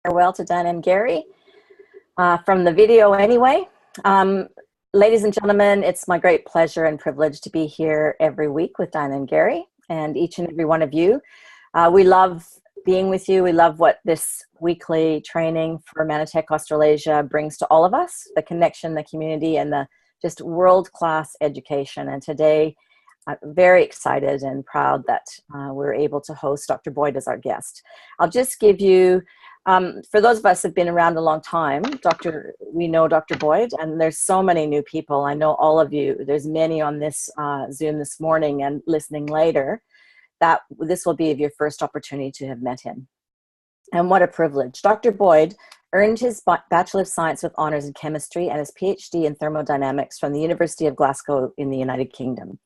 farewell to Diane and Gary from the video anyway. Ladies and gentlemen, it's my great pleasure and privilege to be here every week with Diane and Gary and each and every one of you. We love being with you. We love what this weekly training for Mannatech Australasia brings to all of us, the connection, the community, and the just world-class education. And today, I'm very excited and proud that we're able to host Dr. Boyd as our guest. I'll just give you, for those of us who've been around a long time, we know Dr. Boyd, and there's so many new people. I know all of you, there's many on this Zoom this morning and listening later, that this will be your first opportunity to have met him. And what a privilege. Dr. Boyd earned his Bachelor of Science with honors in chemistry and his PhD in thermodynamics from the University of Glasgow in the United Kingdom.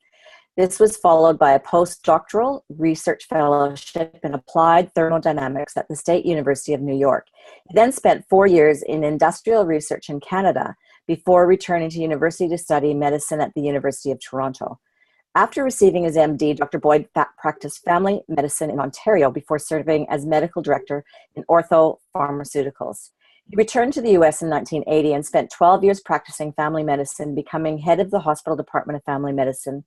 This was followed by a postdoctoral research fellowship in applied thermodynamics at the State University of New York. He then spent 4 years in industrial research in Canada before returning to university to study medicine at the University of Toronto. After receiving his MD, Dr. Boyd practiced family medicine in Ontario before serving as medical director in Ortho Pharmaceuticals. He returned to the US in 1980 and spent 12 years practicing family medicine, becoming head of the Hospital Department of Family Medicine,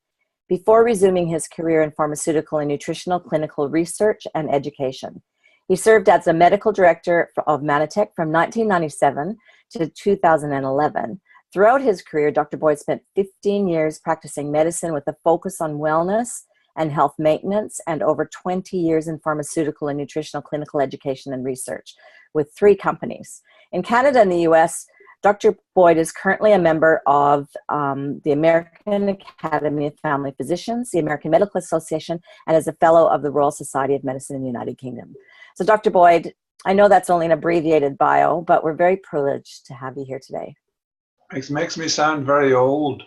before resuming his career in pharmaceutical and nutritional clinical research and education. He served as a medical director of Mannatech from 1997 to 2011. Throughout his career, Dr. Boyd spent 15 years practicing medicine with a focus on wellness and health maintenance, and over 20 years in pharmaceutical and nutritional clinical education and research with 3 companies. In Canada and the US, Dr. Boyd is currently a member of the American Academy of Family Physicians, the American Medical Association, and is a fellow of the Royal Society of Medicine in the United Kingdom. So Dr. Boyd, I know that's only an abbreviated bio, but we're very privileged to have you here today. It makes me sound very old.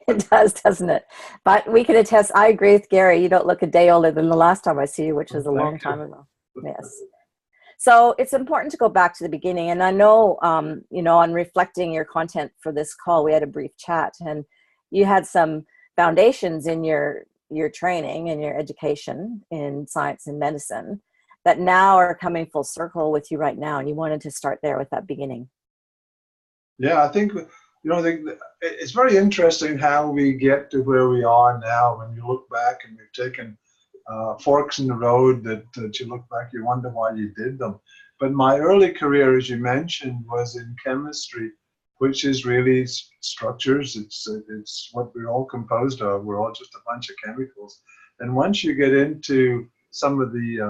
It does, doesn't it? But we can attest, I agree with Gary, you don't look a day older than the last time I see you, which was a long time ago. Yes. So it's important to go back to the beginning. And I know, on reflecting your content for this call, we had a brief chat, and you had some foundations in your training and your education in science and medicine that now are coming full circle with you right now. And you wanted to start there with that beginning. Yeah, I think, it's very interesting how we get to where we are now. When you look back and we've taken forks in the road that you look back, you wonder why you did them. But my early career, as you mentioned, was in chemistry, which is really structures. It's what we're all composed of. We're all just a bunch of chemicals. And once you get into some of the,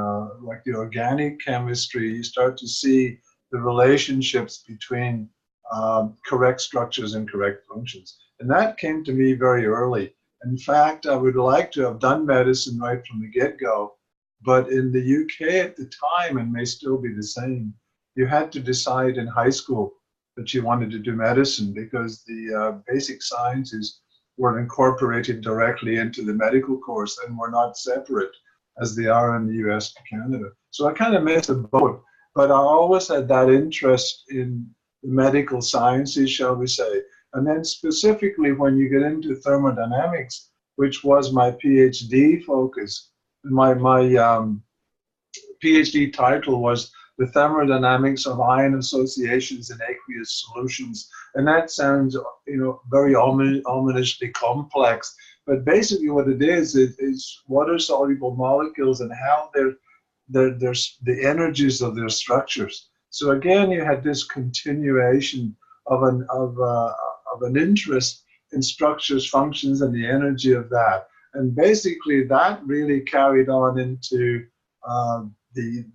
like the organic chemistry, you start to see the relationships between correct structures and correct functions. And that came to me very early. In fact, I would like to have done medicine right from the get-go, but in the UK at the time, and may still be the same, you had to decide in high school that you wanted to do medicine because the basic sciences were incorporated directly into the medical course and were not separate as they are in the US and Canada. So I kind of missed the boat, but I always had that interest in the medical sciences, shall we say. And then specifically when you get into thermodynamics, which was my PhD focus, my PhD title was The Thermodynamics of Ion Associations in Aqueous Solutions. And that sounds, very ominously complex. But basically what it is water-soluble molecules and how the energies of their structures. So again, you had this continuation of an interest in structures, functions, and the energy of that. And basically that really carried on into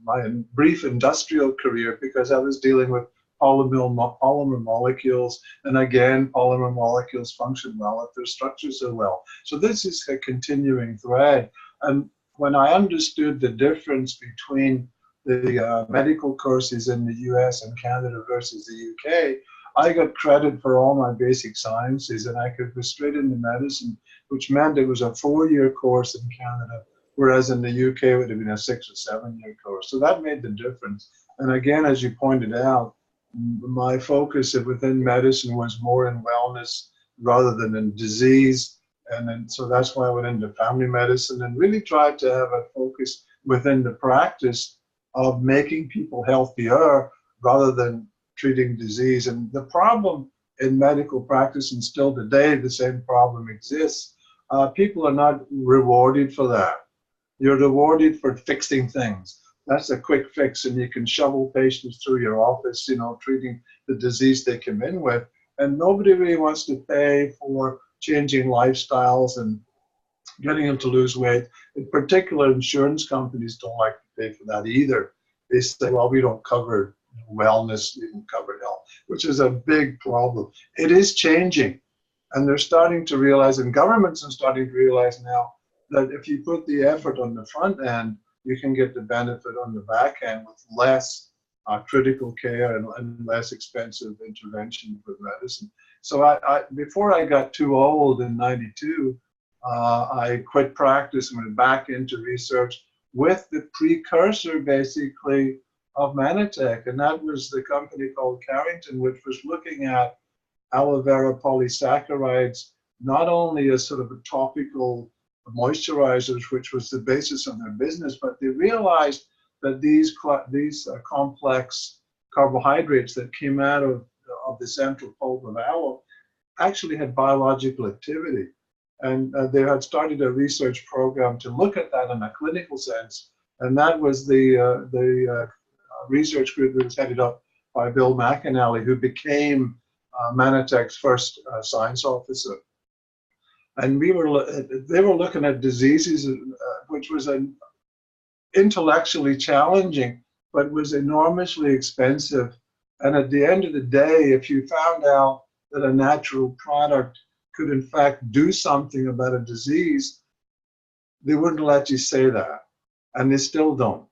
my brief industrial career, because I was dealing with polymer molecules, and again, polymer molecules function well if their structures are well. So this is a continuing thread. And when I understood the difference between the medical courses in the US and Canada versus the UK, I got credit for all my basic sciences, and I could go straight into medicine, which meant it was a 4-year course in Canada, whereas in the UK it would have been a 6 or 7-year course. So that made the difference. And again, as you pointed out, my focus within medicine was more in wellness rather than in disease. And then, so that's why I went into family medicine and really tried to have a focus within the practice of making people healthier rather than treating disease. And the problem in medical practice, and still today the same problem exists, people are not rewarded for that. You're rewarded for fixing things. That's a quick fix, and you can shovel patients through your office, you know, treating the disease they come in with. And nobody really wants to pay for changing lifestyles and getting them to lose weight. In particular, insurance companies don't like to pay for that either. They say, well, we don't cover wellness, we don't cover health, which is a big problem. It is changing, and they're starting to realize, and governments are starting to realize now, that if you put the effort on the front end, you can get the benefit on the back end with less critical care and less expensive intervention with medicine. So before I got too old in '92, I quit practice and went back into research with the precursor, basically, of Mannatech, and that was the company called Carrington, which was looking at aloe vera polysaccharides, not only as sort of a topical moisturizers, which was the basis of their business, but they realized that these complex carbohydrates that came out of the central pulp of aloe actually had biological activity. And they had started a research program to look at that in a clinical sense. And that was the research group that was headed up by Bill McAnally, who became Mannatech's first science officer. And they were looking at diseases, which was intellectually challenging, but was enormously expensive. And at the end of the day, if you found out that a natural product could in fact do something about a disease, they wouldn't let you say that, and they still don't.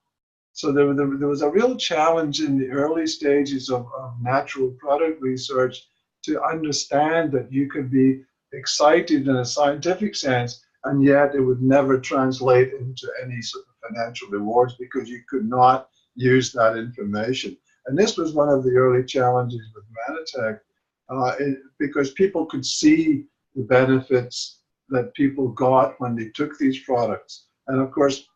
So there was a real challenge in the early stages of natural product research to understand that you could be excited in a scientific sense, and yet it would never translate into any sort of financial rewards because you could not use that information. And this was one of the early challenges with Mannatech, because people could see the benefits that people got when they took these products. And of course,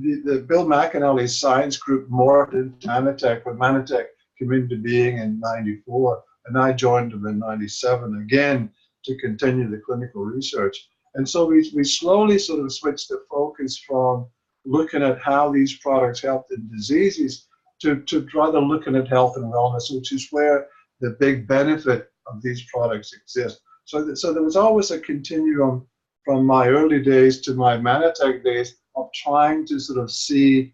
the Bill McAnally's science group morphed into Mannatech when Mannatech came into being in '94, and I joined them in '97 again to continue the clinical research. And so we slowly sort of switched the focus from looking at how these products helped in diseases to rather looking at health and wellness, which is where the big benefit of these products exist. So there was always a continuum from my early days to my Mannatech days of trying to sort of see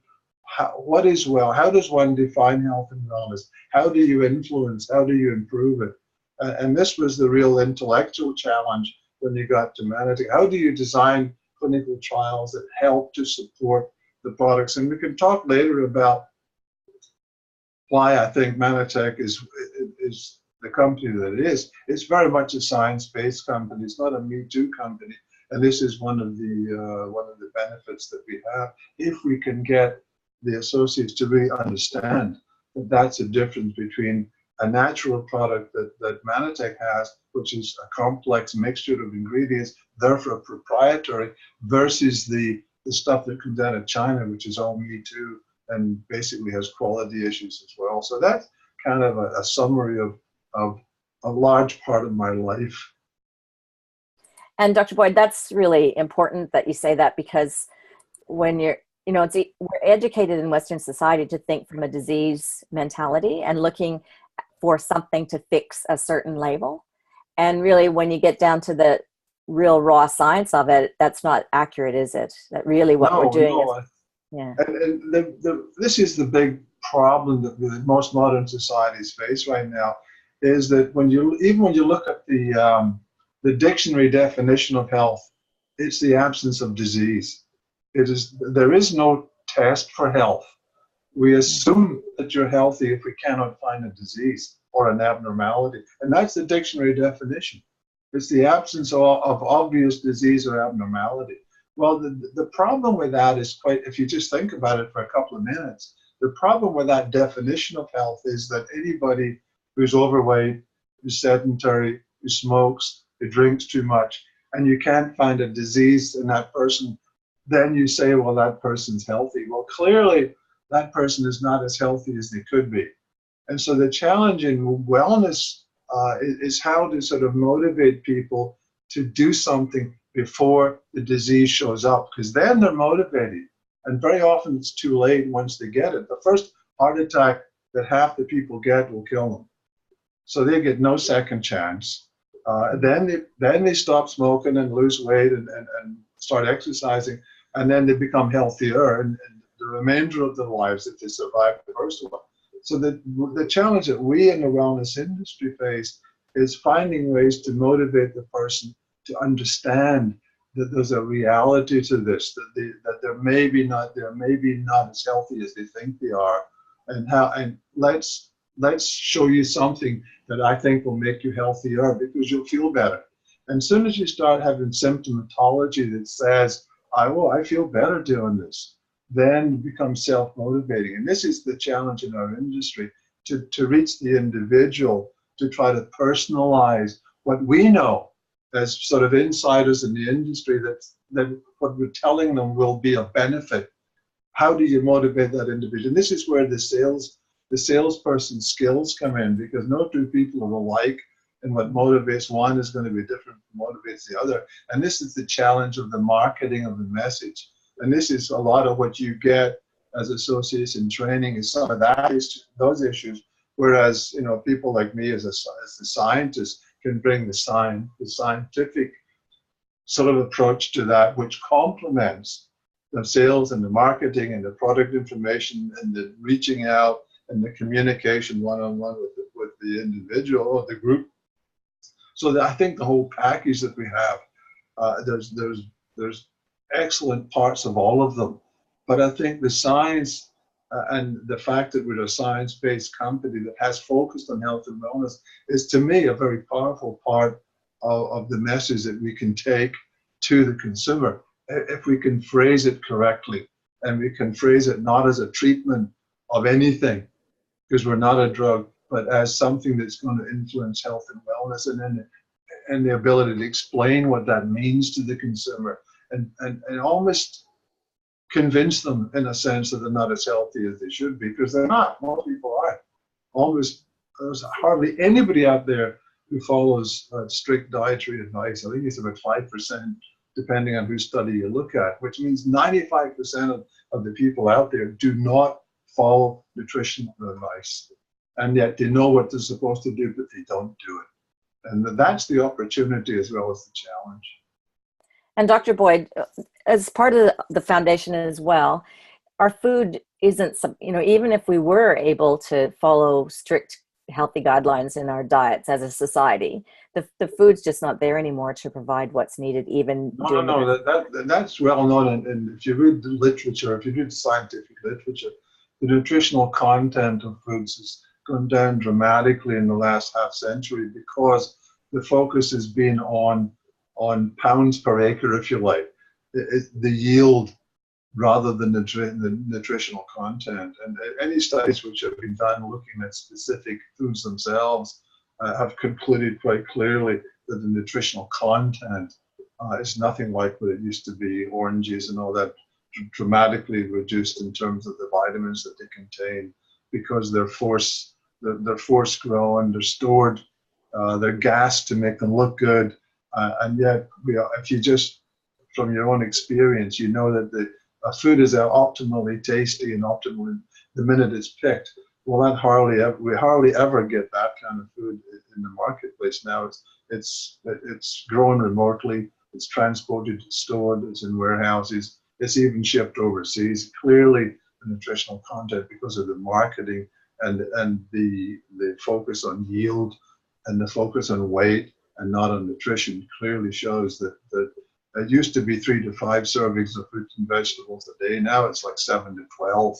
what is well, how does one define health and wellness? How do you influence? How do you improve it? And this was the real intellectual challenge when you got to Mannatech. How do you design clinical trials that help to support the products? And we can talk later about why I think Mannatech is the company that it is. It's very much a science-based company. It's not a Me Too company. And this is one of the benefits that we have if we can get the associates to really understand that that's a difference between a natural product that Mannatech has, which is a complex mixture of ingredients, therefore proprietary, versus the stuff that comes out of China, which is all Me Too and basically has quality issues as well. So that's kind of a summary of a large part of my life. And Dr. Boyd, that's really important that you say that, because when you're, we're educated in Western society to think from a disease mentality and looking for something to fix a certain label. And really, when you get down to the real raw science of it, that's not accurate, is it? That really what we're doing is, yeah. And this is the big problem that most modern societies face right now, is that even when you look at the dictionary definition of health, it's the absence of disease. There is no test for health. We assume that you're healthy if we cannot find a disease or an abnormality. And that's the dictionary definition. It's the absence of obvious disease or abnormality. Well, the problem with that is if you just think about it for a couple of minutes, the problem with that definition of health is that anybody who's overweight, who's sedentary, who smokes, who drinks too much, and you can't find a disease in that person, then you say, well, that person's healthy. Well, clearly, that person is not as healthy as they could be. And so the challenge in wellness is how to sort of motivate people to do something before the disease shows up, because then they're motivated. And very often it's too late once they get it. The first heart attack that half the people get will kill them. So they get no second chance. Then they stop smoking and lose weight and start exercising, and then they become healthier, and the remainder of their lives, if they survive the first one. So the challenge that we in the wellness industry face is finding ways to motivate the person to understand that there's a reality to this, that they're maybe not as healthy as they think they are, and let's show you something that I think will make you healthier because you'll feel better. And as soon as you start having symptomatology that says, I feel better doing this, then it becomes self-motivating. And this is the challenge in our industry, to reach the individual, to try to personalize what we know as sort of insiders in the industry, that what we're telling them will be a benefit. How do you motivate that individual? And this is where the salesperson's skills come in, because no two people are alike, and what motivates one is going to be different from what motivates the other. And this is the challenge of the marketing of the message. And this is a lot of what you get as associates in training, is some of those issues. Whereas, people like me as the scientist can bring the scientific sort of approach to that, which complements the sales and the marketing and the product information and the reaching out and the communication one-on-one with the individual or the group. So I think the whole package that we have, there's excellent parts of all of them. But I think the science and the fact that we're a science-based company that has focused on health and wellness is, to me, a very powerful part of the message that we can take to the consumer, if we can phrase it correctly, and we can phrase it not as a treatment of anything, because we're not a drug, but as something that's going to influence health and wellness, and the ability to explain what that means to the consumer, and almost convince them, in a sense, that they're not as healthy as they should be, because they're not. Most people aren't. There's hardly anybody out there who follows strict dietary advice. I think it's about 5%, depending on whose study you look at, which means 95% of the people out there do not follow nutritional advice. And yet they know what they're supposed to do, but they don't do it. And that's the opportunity as well as the challenge. And Dr. Boyd, as part of the foundation as well, our food isn't, even if we were able to follow strict healthy guidelines in our diets as a society, the food's just not there anymore to provide what's needed, even that's well known. And if you read the literature, if you read scientific literature, the nutritional content of foods has gone down dramatically in the last half century, because the focus has been on pounds per acre, if you like, the yield, rather than the nutritional content. And any studies which have been done looking at specific foods themselves have concluded quite clearly that the nutritional content is nothing like what it used to be. Oranges and all that dramatically reduced in terms of the vitamins that they contain, because they're force grown, they're stored, they're gassed to make them look good, and yet if you just, from your own experience, you know that the food is optimally tasty and optimally the minute it's picked. Well, we hardly ever get that kind of food in the marketplace now. It's grown remotely, it's transported, stored, it's in warehouses, it's even shipped overseas. Clearly, the nutritional content, because of the marketing and the focus on yield and the focus on weight and not on nutrition, clearly shows that it used to be 3 to 5 servings of fruits and vegetables a day. Now it's like 7 to 12,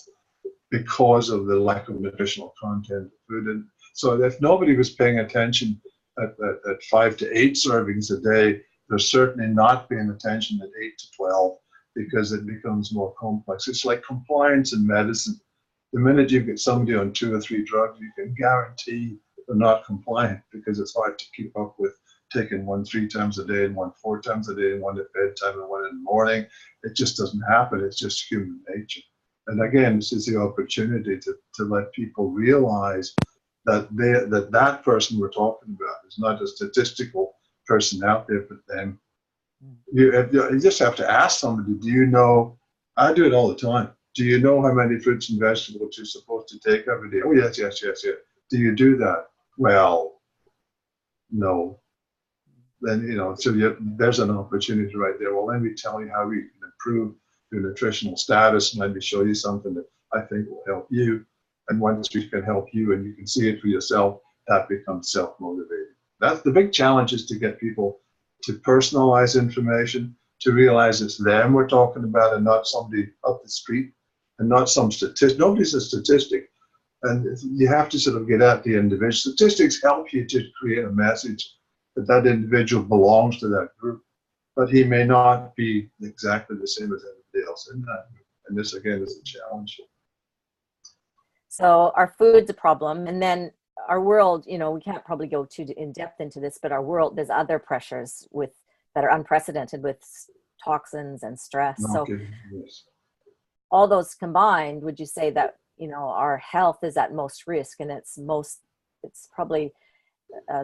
because of the lack of nutritional content of food. And so if nobody was paying attention at 5 to 8 servings a day, they're certainly not paying attention at 8 to 12, because it becomes more complex. It's like compliance in medicine. The minute you get somebody on 2 or 3 drugs, you can guarantee they're not compliant, because it's hard to keep up with taking one 3 times a day and one 4 times a day and one at bedtime and one in the morning. It just doesn't happen. It's just human nature. And again, this is the opportunity to let people realize that that person we're talking about is not a statistical person out there, but them. You just have to ask somebody, do you know, I do it all the time. Do you know how many fruits and vegetables you're supposed to take every day? Oh, yes, yes, yes, yes. Do you do that? Well, no. Then, so there's an opportunity right there. Well, let me tell you how we can improve your nutritional status, and let me show you something that I think will help you. And once we can help you and you can see it for yourself, that becomes self-motivating. That's the big challenge, is to get people to personalize information, to realize it's them we're talking about and not somebody up the street and not some statistic. Nobody's a statistic. And you have to sort of get at the individual. Statistics help you to create a message that that individual belongs to that group, but he may not be exactly the same as everybody else in that group. And this, again, is a challenge. So our food's a problem, and then our world, we can't probably go too in depth into this, but our world, there's other pressures that are unprecedented with toxins and stress. Okay. So Yes. all those combined, would you say that, our health is at most risk, and it's probably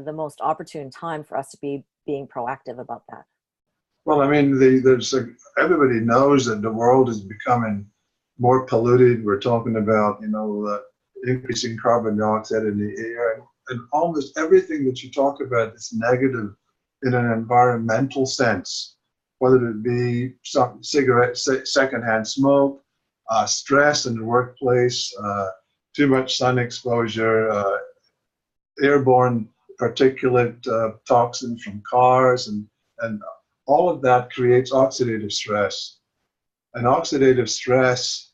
the most opportune time for us to be being proactive about that? Well, I mean, everybody knows that the world is becoming more polluted. We're talking about, increasing carbon dioxide in the air, and almost everything that you talk about is negative in an environmental sense, whether it be some secondhand smoke, stress in the workplace, too much sun exposure, airborne particulate toxins from cars, and all of that creates oxidative stress. And oxidative stress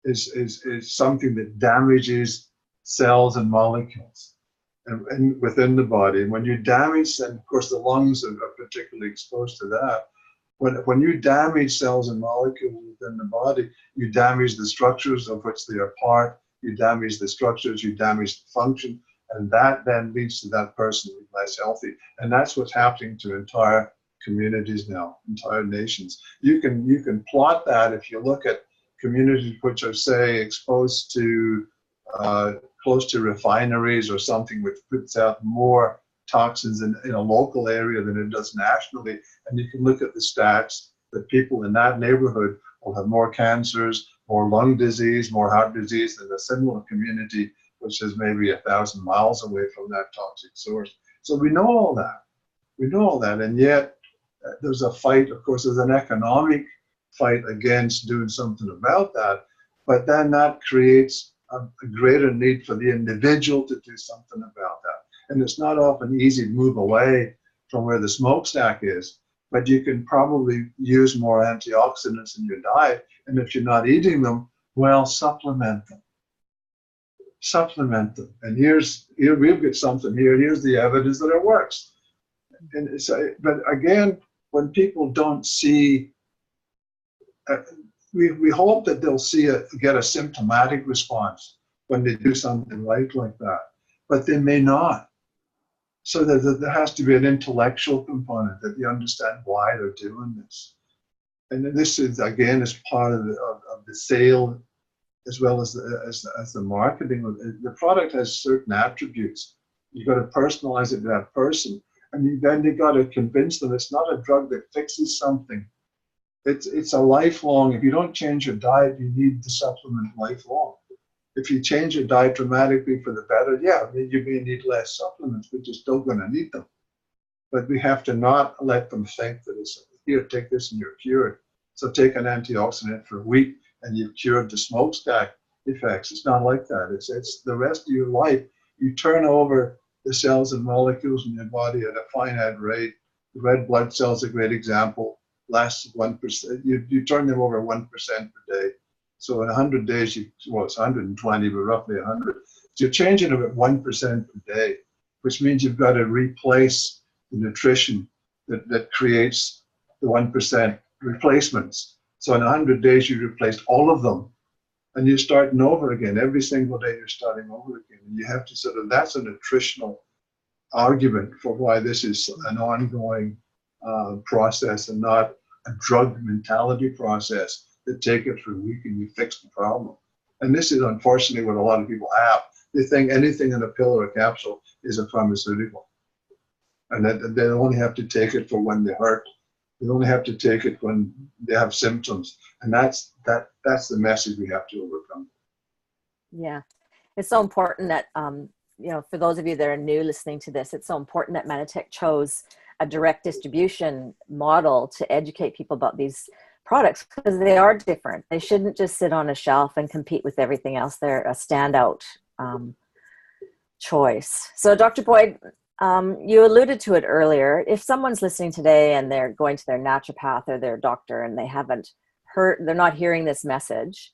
is something that damages cells and molecules and within the body. And when you damage, and of course the lungs are particularly exposed to that, when you damage cells and molecules within the body, you damage the structures of which they are part, you damage the structures, you damage the function, and that then leads to that person being less healthy. And that's what's happening to entire communities now, entire nations. You can plot that if you look at communities which are, say, exposed to close to refineries or something, which puts out more toxins in a local area than it does nationally. And you can look at the stats that people in that neighborhood will have more cancers, more lung disease, more heart disease than a similar community which is maybe 1,000 miles away from that toxic source. So we know all that. We know all that, and yet there's a fight. Of course, there's an economic fight against doing something about that, but then that creates a greater need for the individual to do something about that. And it's not often easy to move away from where the smokestack is, but you can probably use more antioxidants in your diet. And if you're not eating them, well, supplement them. Supplement them. And here we've got something here. Here's the evidence that it works. And so, but again, when people don't see, we hope that they'll get a symptomatic response when they do something right like that, but they may not. So there has to be an intellectual component, that you understand why they're doing this. And this is, again, is part of the sale, as well as the marketing. The product has certain attributes. You've got to personalize it to that person. And then you got to convince them it's not a drug that fixes something. It's a lifelong. If you don't change your diet, you need the supplement lifelong. If you change your diet dramatically for the better, yeah, you may need less supplements, but you're still going to need them. But we have to not let them think that it's, here, take this and you're cured. So take an antioxidant for a week and you've cured the smokestack effects. It's not like that. It's the rest of your life. You turn over the cells and molecules in your body at a finite rate. The red blood cells are a great example. Lasts 1%. You turn them over 1% per day. So in 100 days, it's 120, but roughly 100. So you're changing them at 1% per day, which means you've got to replace the nutrition that creates the 1% replacements. So in 100 days, you replaced all of them. And you're starting over again. Every single day, you're starting over again. And you have to that's a nutritional argument for why this is an ongoing process and not a drug mentality process. that take it for a week and you fix the problem. And this is unfortunately what a lot of people have. They think anything in a pill or a capsule is a pharmaceutical, and that they only have to take it for when they hurt. They only have to take it when they have symptoms, and that's the message we have to overcome. Yeah, it's so important that for those of you that are new listening to this, it's so important that Mannatech chose a direct distribution model to educate people about these products, because they are different. They shouldn't just sit on a shelf and compete with everything else. They're a standout choice. So Dr. Boyd, you alluded to it earlier. If someone's listening today and they're going to their naturopath or their doctor and they haven't heard, they're not hearing this message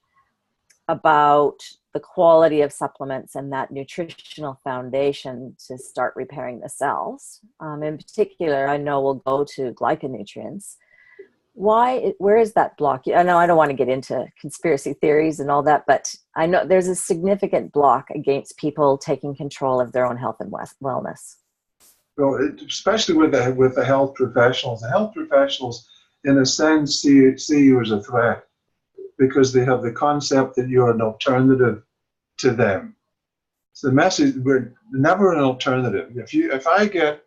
about the quality of supplements and that nutritional foundation to start repairing the cells. In particular, I know we'll go to glyconutrients. Where is that block? I know I don't want to get into conspiracy theories and all that, but I know there's a significant block against people taking control of their own health and wellness. Well, especially with the health professionals. The health professionals, in a sense, see you as a threat, because they have the concept that you're an alternative to them. So the message, we're never an alternative. If I get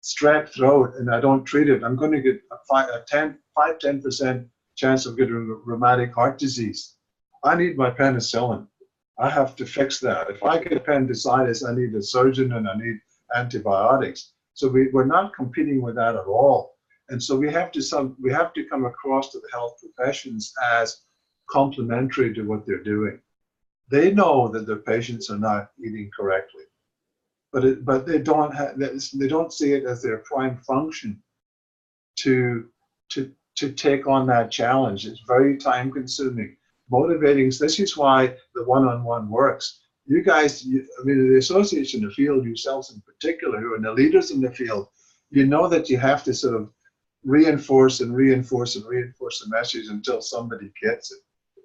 strep throat and I don't treat it, I'm going to get a 10% chance of getting rheumatic heart disease. I need my penicillin. I have to fix that. If I get appendicitis, I need a surgeon and I need antibiotics. So we're not competing with that at all. And so we have to come across to the health professions as complementary to what they're doing. They know that their patients are not eating correctly, but they don't see it as their prime function to take on that challenge. It's very time consuming, motivating. So this is why the one-on-one works. You guys, the association in the field, yourselves in particular, who are the leaders in the field, you know that you have to sort of reinforce and reinforce and reinforce the message until somebody gets it.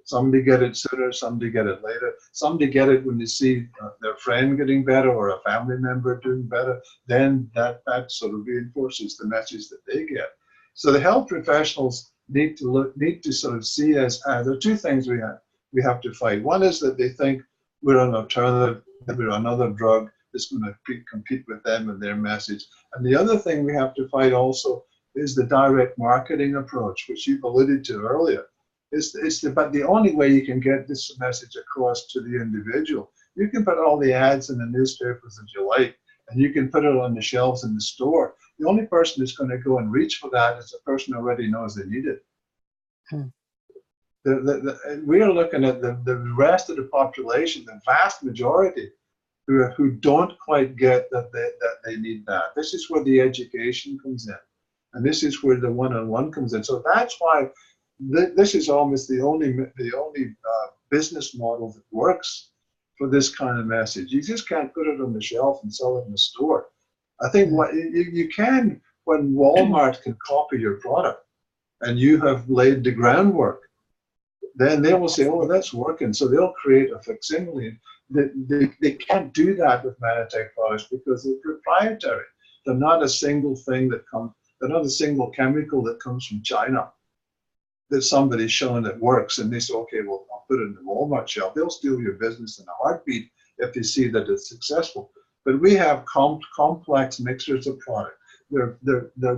Somebody get it sooner, somebody get it later. Somebody get it when they see their friend getting better or a family member doing better. Then that sort of reinforces the message that they get. So the health professionals need to sort of see as there are two things we have to fight. One is that they think we're an alternative, that we're another drug that's going to compete with them and their message. And the other thing we have to fight also is the direct marketing approach, which you've alluded to earlier. But the only way you can get this message across to the individual, you can put all the ads in the newspapers that you like, and you can put it on the shelves in the store. The only person who's going to go and reach for that is the person who already knows they need it. We are looking at the rest of the population, the vast majority, who don't quite get that they need that. This is where the education comes in, and this is where the one-on-one comes in. So that's why this is almost the only business model that works for this kind of message. You just can't put it on the shelf and sell it in the store. I think what you can, when Walmart can copy your product and you have laid the groundwork, then they will say, oh, that's working. So they'll create a facsimile. They can't do that with Mannatech products because they're proprietary. They're not a single thing they're not a single chemical that comes from China that somebody's shown that works, and they say, okay, well, I'll put it in the Walmart shelf. They'll steal your business in a heartbeat if they see that it's successful. But we have complex mixtures of product. They're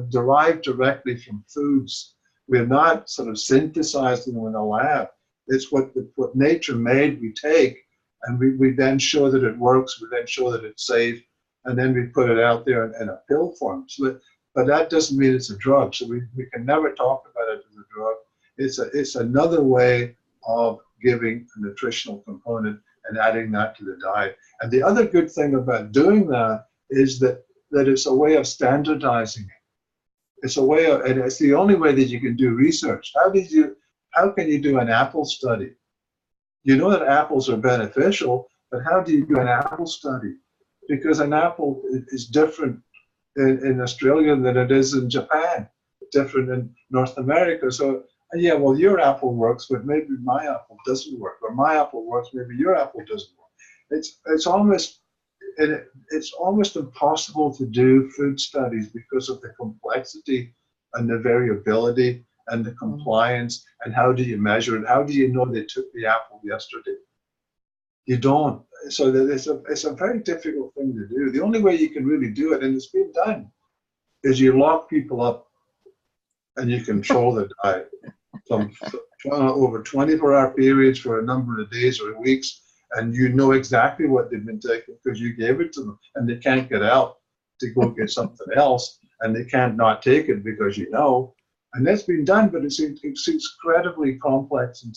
derived directly from foods. We're not sort of synthesizing them in a lab. It's what nature made we take, and we then show that it works, we then show that it's safe, and then we put it out there in a pill form. But that doesn't mean it's a drug. So we can never talk about it as a drug. It's another way of giving a nutritional component and adding that to the diet. And the other good thing about doing that is that it's a way of standardizing it. It's a way of, and it's the only way that you can do research. How can you do an apple study? You know that apples are beneficial, but how do you do an apple study? Because an apple is different in Australia than it is in Japan, different in North America. So yeah, well, your apple works, but maybe my apple doesn't work, or my apple works, maybe your apple doesn't work. It's almost impossible to do food studies because of the complexity and the variability and the compliance, and how do you measure it? How do you know they took the apple yesterday? You don't. So it's a very difficult thing to do. The only way you can really do it, and it's been done, is you lock people up and you control the diet from over 24-hour periods for a number of days or weeks, and you know exactly what they've been taking because you gave it to them, and they can't get out to go get something else, and they can't not take it because you know. And that's been done, but it's incredibly complex. And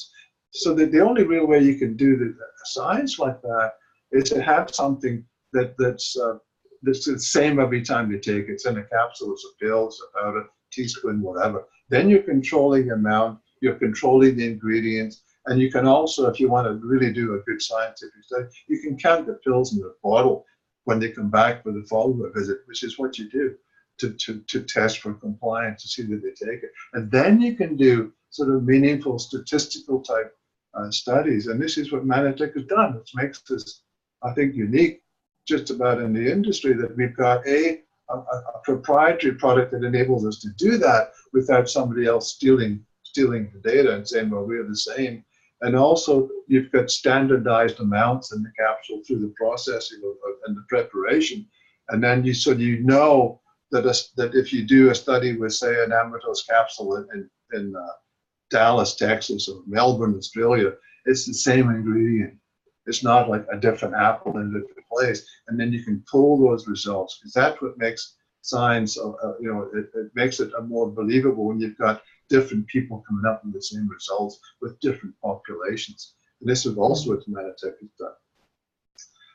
so that the only real way you can do the science like that is to have something that's the same every time you take it. It's in a capsule, it's a pill, it's a powder, teaspoon, whatever. Then you're controlling the amount, you're controlling the ingredients, and you can also, if you want to really do a good scientific study, you can count the pills in the bottle when they come back for the follow-up visit, which is what you do to test for compliance, to see that they take it. And then you can do sort of meaningful statistical type studies. And this is what Mannatech has done, which makes us, I think, unique just about in the industry, that we've got a proprietary product that enables us to do that without somebody else stealing the data and saying, well, we're the same. And also, you've got standardized amounts in the capsule through the processing and the preparation. And then you know that if you do a study with, say, an Amritose capsule in Dallas, Texas, or Melbourne, Australia, it's the same ingredient. It's not like a different apple in a different place. And then you can pull those results, because that's what makes science, it makes it more believable when you've got different people coming up with the same results with different populations. And this is also what Mannatech has done.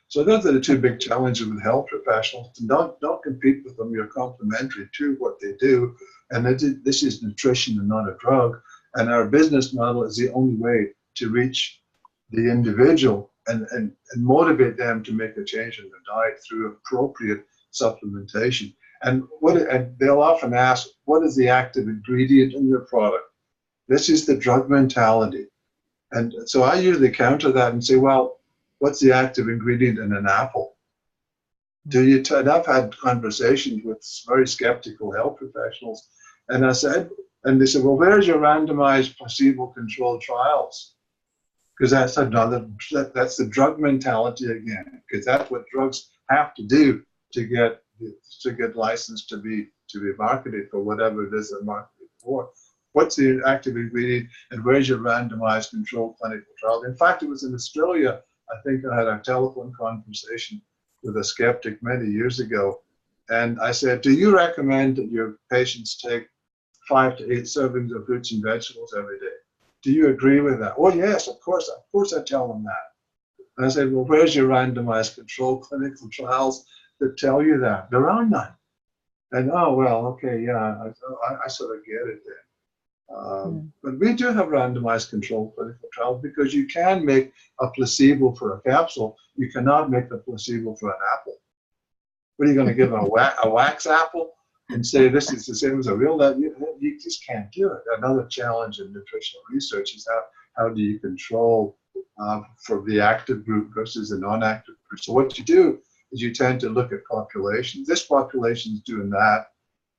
So those are the two big challenges with health professionals. Don't compete with them. You're complementary to what they do. And this is nutrition and not a drug. And our business model is the only way to reach the individual and motivate them to make a change in their diet through appropriate supplementation. And they'll often ask, what is the active ingredient in your product? This is the drug mentality. And so I usually counter that and say, well, what's the active ingredient in an apple? And I've had conversations with very skeptical health professionals, and they said, well, where's your randomized placebo-controlled trials? Because that's the drug mentality again, because that's what drugs have to do to get licensed to be marketed for whatever it is they're marketed for. What's the active ingredient, and where's your randomized controlled clinical trial? In fact, it was in Australia. I think I had a telephone conversation with a skeptic many years ago, and I said, do you recommend that your patients take 5 to 8 servings of fruits and vegetables every day? Do you agree with that? Oh, yes, of course I tell them that. And I said, well, where's your randomized controlled clinical trials that tell you that? There are none. And, oh, well, okay, yeah, I sort of get it then. But we do have randomized controlled clinical trials, because you can make a placebo for a capsule. You cannot make a placebo for an apple. What are you going to give them, a wax apple and say this is the same as a real? You just can't do it. Another challenge in nutritional research is how do you control for the active group versus the non-active group. So what you do is you tend to look at populations. This population is doing that,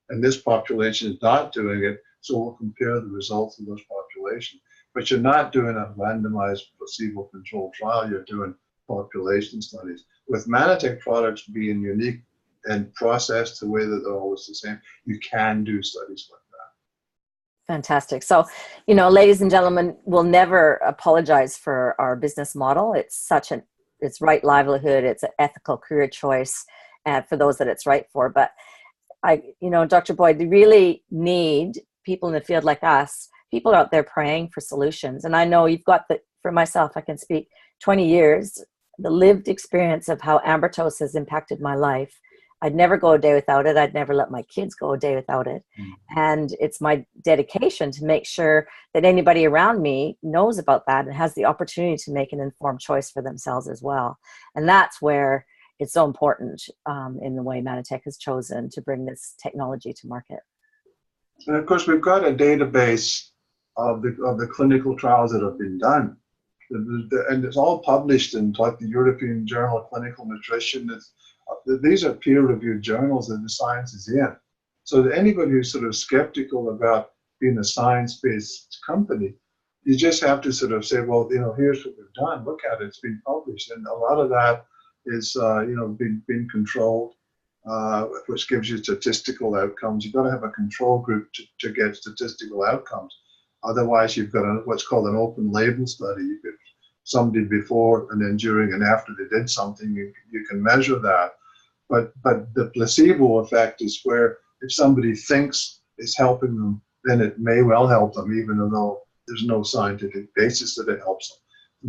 and this population is not doing it. So we'll compare the results of those populations. But you're not doing a randomized placebo-controlled trial. You're doing population studies. With Mannatech products being unique and processed the way that they're always the same, you can do studies like that. Fantastic. So, ladies and gentlemen, we'll never apologize for our business model. It's it's right livelihood. It's an ethical career choice for those that it's right for. But Dr. Boyd, we really need people in the field like us, people out there praying for solutions. And I know you've got for myself, I can speak 20 years, the lived experience of how Amritose has impacted my life. I'd never go a day without it. I'd never let my kids go a day without it. And it's my dedication to make sure that anybody around me knows about that and has the opportunity to make an informed choice for themselves as well. And that's where it's so important in the way Mannatech has chosen to bring this technology to market. And of course, we've got a database of the clinical trials that have been done. And it's all published in like the European Journal of Clinical Nutrition. These are peer-reviewed journals that the science is in. So that anybody who's sort of skeptical about being a science-based company, you just have to sort of say, well, here's what we've done. Look at it; it's been published, and a lot of that is, being controlled, which gives you statistical outcomes. You've got to have a control group to get statistical outcomes. Otherwise, you've got what's called an open label study. You could somebody before and then during and after they did something, you can measure that. But the placebo effect is where if somebody thinks it's helping them, then it may well help them, even though there's no scientific basis that it helps them.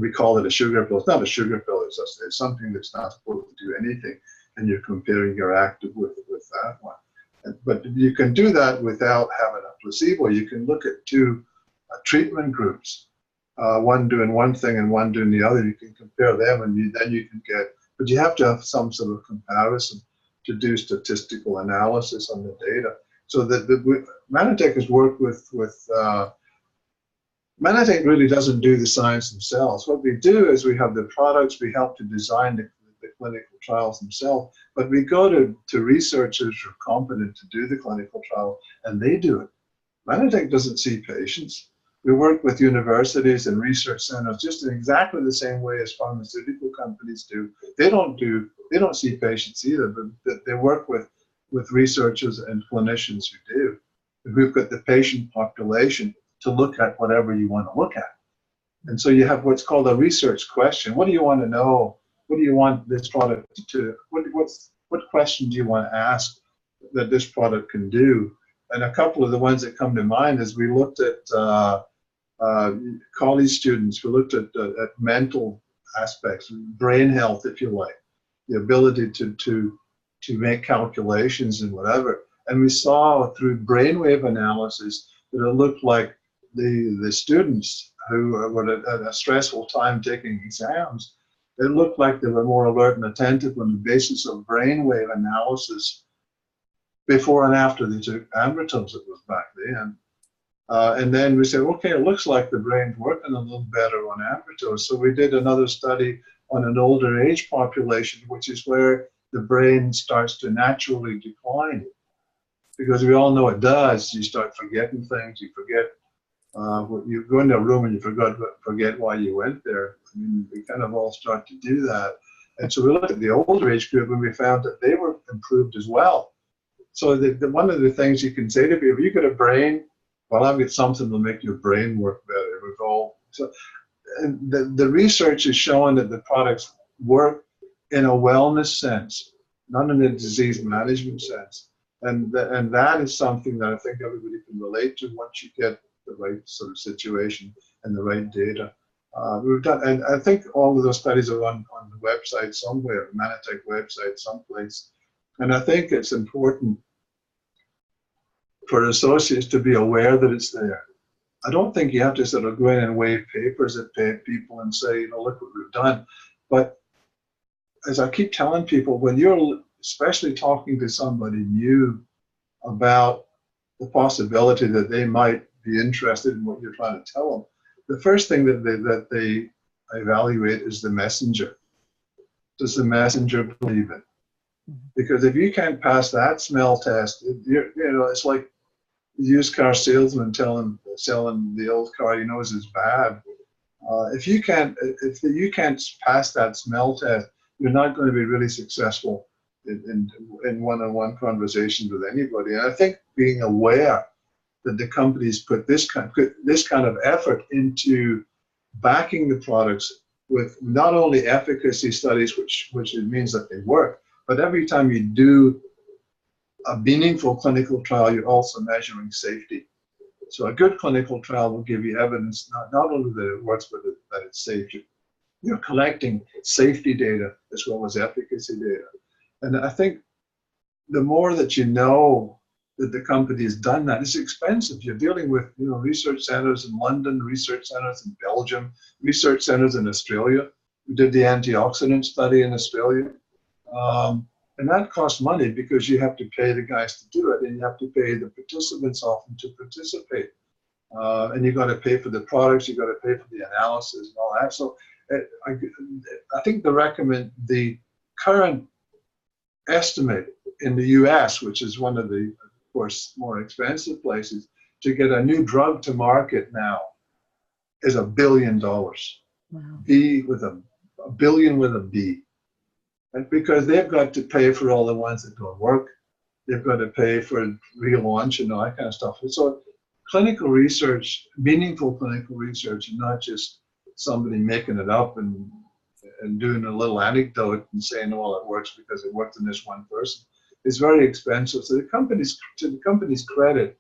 We call it a sugar pill. It's not a sugar pill. It's something that's not supposed to do anything, and you're comparing your active with that one. But you can do that without having a placebo. You can look at two treatment groups, one doing one thing and one doing the other. You can compare them, and then you can get. But you have to have some sort of comparison to do statistical analysis on the data. So that Mannatech has worked with Mannatech really doesn't do the science themselves. What we do is we have the products, we help to design the clinical trials themselves, but we go to researchers who are competent to do the clinical trial, and they do it. Mannatech doesn't see patients. We work with universities and research centers just in exactly the same way as pharmaceutical companies do. They don't see patients either, but they work with researchers and clinicians who do. And we've got the patient population to look at whatever you want to look at. And so you have what's called a research question. What do you want to know? What do you want this product to, what question do you want to ask that this product can do? And a couple of the ones that come to mind is we looked at college students, we looked at mental aspects, brain health, if you like, the ability to make calculations and whatever. And we saw through brainwave analysis that it looked like the students who were at a stressful time taking exams, it looked like they were more alert and attentive on the basis of brainwave analysis before and after they took Ambrotums, it was back then. And then we said, okay, it looks like the brain's working a little better on Ambrotums. So we did another study on an older age population, which is where the brain starts to naturally decline. Because we all know it does. You start forgetting things. You forget. You go into a room and you forget why you went there. I mean, we kind of all start to do that. And so we looked at the older age group and we found that they were improved as well. So one of the things you can say to people, if you've got a brain, well, I've got something to make your brain work better. We've all, so, and the research is showing that the products work in a wellness sense, not in a disease management sense. And that is something that I think everybody can relate to once you get the right sort of situation and the right data. We've done, and I think all of those studies are on the website somewhere, Mannatech website someplace. And I think it's important for associates to be aware that it's there. I don't think you have to sort of go in and wave papers at people and say, look what we've done. But as I keep telling people, when you're especially talking to somebody new about the possibility that they might be interested in what you're trying to tell them, the first thing that they evaluate is the messenger. Does the messenger believe it? Because if you can't pass that smell test, it's like the used car salesman selling the old car he knows is bad. If you can't pass that smell test, you're not going to be really successful in one-on-one conversations with anybody. And I think being aware that the companies put this kind of effort into backing the products with not only efficacy studies, which it means that they work, but every time you do a meaningful clinical trial, you're also measuring safety. So a good clinical trial will give you evidence not only that it works, but that it's safe. You're collecting safety data as well as efficacy data. And I think the more that you know that the company has done that, it's expensive. You're dealing with research centers in London, research centers in Belgium, research centers in Australia. We did the antioxidant study in Australia. And that costs money because you have to pay the guys to do it, and you have to pay the participants often to participate. And you've got to pay for the products, you've got to pay for the analysis and all that. So I think the current estimate in the US, which is one of the, of course, more expensive places, to get a new drug to market now is $1 billion. Wow. B with a billion with a B. And because they've got to pay for all the ones that don't work, they've got to pay for relaunch and all that kind of stuff. And so clinical research, meaningful clinical research, and not just somebody making it up and doing a little anecdote and saying, oh, it works because it worked in this one person, is very expensive. So to the company's credit,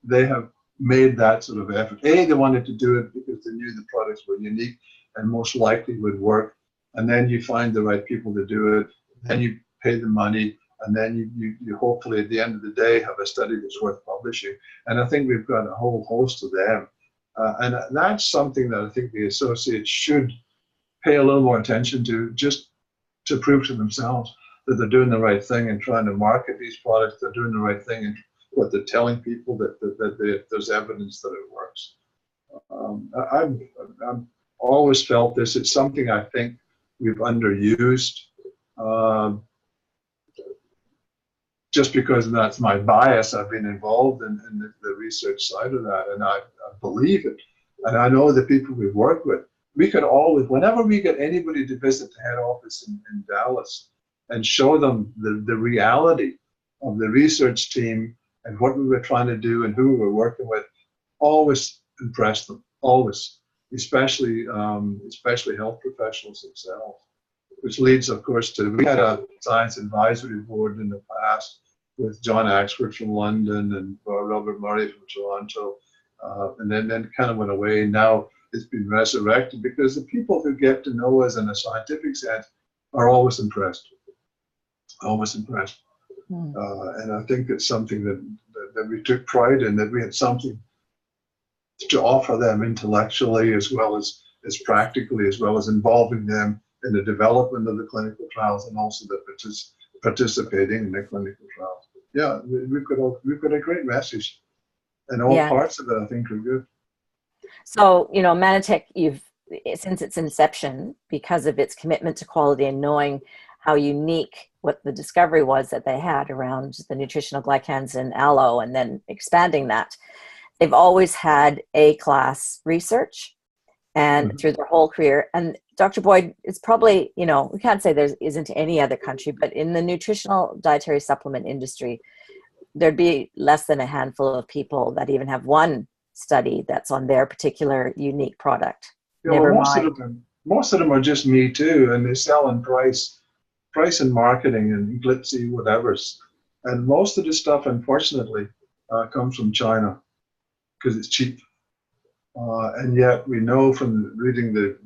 they have made that sort of effort. They wanted to do it because they knew the products were unique and most likely would work. And then you find the right people to do it, then you pay the money, and then you hopefully at the end of the day have a study that's worth publishing. And I think we've got a whole host of them. And that's something that I think the associates should pay a little more attention to, just to prove to themselves that they're doing the right thing and trying to market these products, they're doing the right thing and what they're telling people that there's evidence that it works. I've always felt this. It's something I think we've underused, just because that's my bias. I've been involved in the research side of that, and I believe it. And I know the people we've worked with, we could always, whenever we get anybody to visit the head office in Dallas and show them the reality of the research team and what we were trying to do and who we were working with, always impress them, always. Especially health professionals themselves, which leads, of course, to, we had a science advisory board in the past with John Axford from London and Robert Murray from Toronto, and then kind of went away. Now it's been resurrected because the people who get to know us in a scientific sense are always impressed, always impressed. And I think it's something that we took pride in, that we had something to offer them intellectually as well as practically, as well as involving them in the development of the clinical trials and also the participating in the clinical trials. Yeah, we've got a great message, and all parts of it I think are good. So, you know, Mannatech, since its inception, because of its commitment to quality and knowing how unique what the discovery was that they had around the nutritional glycans in aloe, and then expanding that, they've always had A-class research, and through their whole career. And Dr. Boyd, it's probably, you know, we can't say there isn't any other country, but in the nutritional dietary supplement industry, there'd be less than a handful of people that even have one study that's on their particular unique product. Yeah, Never well, mind. most of them are just me too, and they sell in price and marketing and glitzy whatevers. And most of the stuff, unfortunately, comes from China because it's cheap. And yet we know from reading the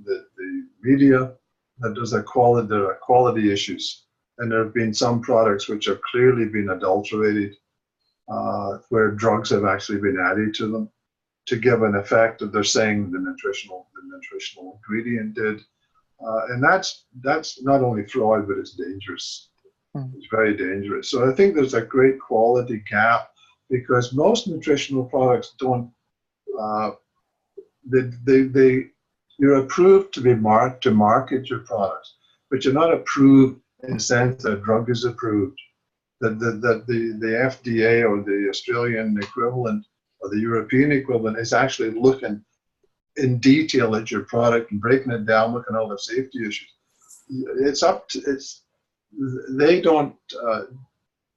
media that there are quality issues. And there have been some products which have clearly been adulterated, where drugs have actually been added to them to give an effect that they're saying the nutritional ingredient did. And that's not only flawed, but it's dangerous. It's very dangerous. So I think there's a great quality gap because most nutritional products don't, you're approved to market your products, but you're not approved in the sense that a drug is approved. That the FDA or the Australian equivalent or the European equivalent is actually looking in detail at your product and breaking it down, looking at all the safety issues.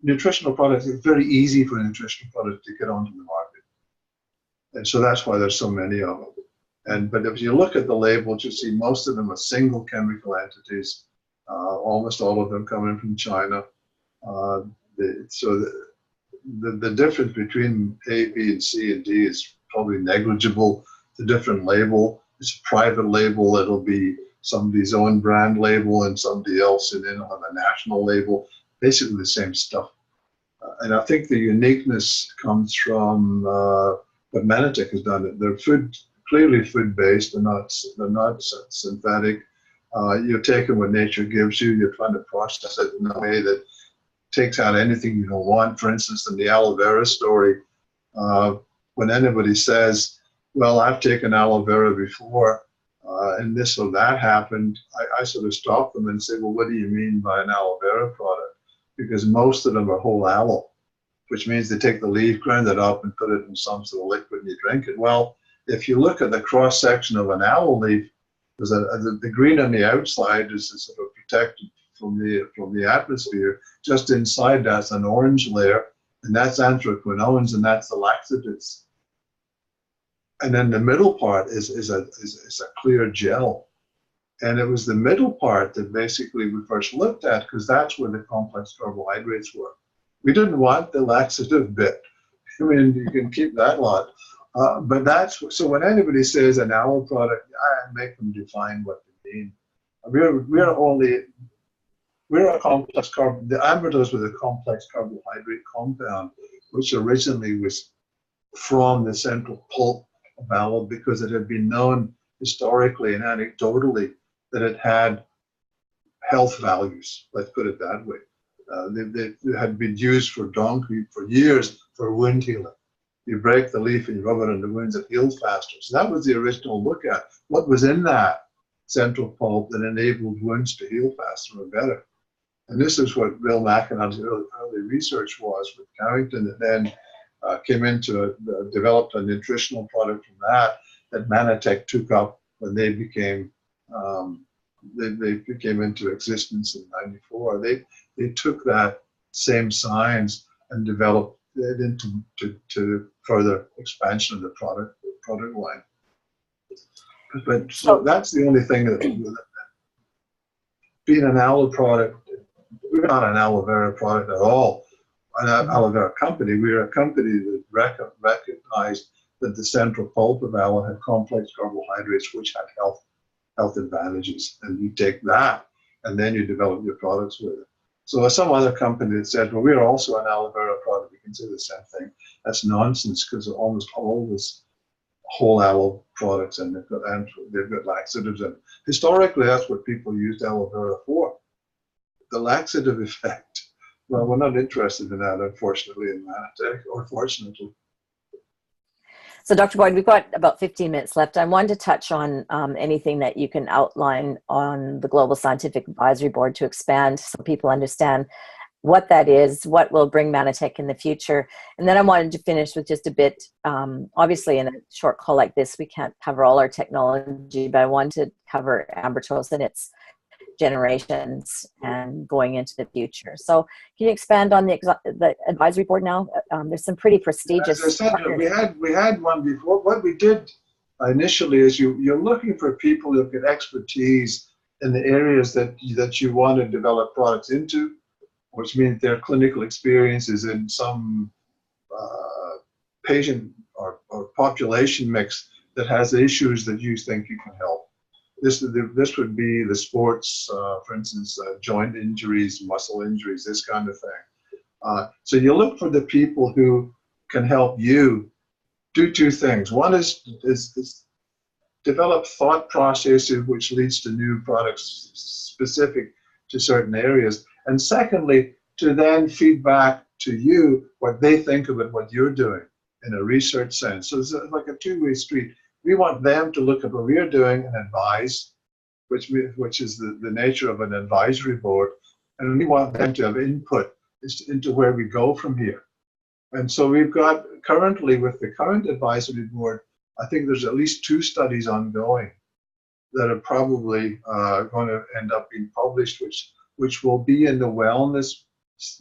Nutritional products, it's very easy for a nutritional product to get onto the market. And so that's why there's so many of them. But if you look at the labels, you see most of them are single chemical entities, almost all of them coming from China. So the difference between A, B, and C and D is probably negligible. The different label, it's a private label, it'll be somebody's own brand label and somebody else, and then it'll have a national label, basically the same stuff. And I think the uniqueness comes from what Mannatech has done. They're clearly food-based, they're not synthetic. You're taking what nature gives you, you're trying to process it in a way that takes out anything you don't want. For instance, in the aloe vera story, when anybody says, well, I've taken aloe vera before, and this or that happened, I sort of stop them and say, well, what do you mean by an aloe vera product? Because most of them are whole aloe. which means they take the leaf, grind it up, and put it in some sort of liquid and you drink it. Well, if you look at the cross section of an aloe leaf, there's the green on the outside is sort of protected from the atmosphere. Just inside that's an orange layer, and that's anthraquinones, and that's the laxatives. And then the middle part is a clear gel. And it was the middle part that basically we first looked at, because that's where the complex carbohydrates were. We didn't want the laxative bit. I mean, you can keep that lot. But that's, so when anybody says an aloe product, I make them define what they mean. We're a complex carb, the amylose was a complex carbohydrate compound, which originally was from the central pulp of aloe, because it had been known historically and anecdotally that it had health values, let's put it that way. They had been used for years for wound healing. You break the leaf and you rub it on the wounds, it heals faster. So that was the original look at what was in that central pulp that enabled wounds to heal faster and better. And this is what Bill McAnon's early research was with Carrington, that then came into developed a nutritional product from that Mannatech took up when they became into existence in '94. They took that same science and developed it into further expansion of the product line. But so that's the only thing that being an aloe product, we're not an aloe vera product at all. An aloe vera company. We're a company that recognized that the central pulp of aloe had complex carbohydrates which had health advantages, and you take that and then you develop your products with it. So some other company that said, well, we're also an aloe vera product, we can do the same thing. That's nonsense, because almost always whole aloe products, and they've got laxatives. And historically, that's what people used aloe vera for, the laxative effect. Well, we're not interested in that, unfortunately, in Mannatech, or fortunately. So, Dr. Boyd, we've got about 15 minutes left. I wanted to touch on anything that you can outline on the Global Scientific Advisory Board to expand so people understand what that is, what will bring Mannatech in the future. And then I wanted to finish with just a bit, obviously in a short call like this, we can't cover all our technology, but I wanted to cover ambertose and its generations and going into the future. So can you expand on the advisory board now? There's some pretty prestigious. As I said, we had one before. What we did initially is you're looking for people who get expertise in the areas that you want to develop products into, which means their clinical experience is in some patient or population mix that has issues that you think you can help. This would be the sports, for instance, joint injuries, muscle injuries, this kind of thing. So you look for the people who can help you do two things. One is develop thought processes which leads to new products specific to certain areas. And secondly, to then feed back to you what they think about what you're doing in a research sense. So it's like a two-way street. We want them to look at what we're doing and advise, which is the nature of an advisory board. And we want them to have input into where we go from here. And so we've got currently, with the current advisory board, I think there's at least 2 studies ongoing that are probably going to end up being published, which will be in the wellness,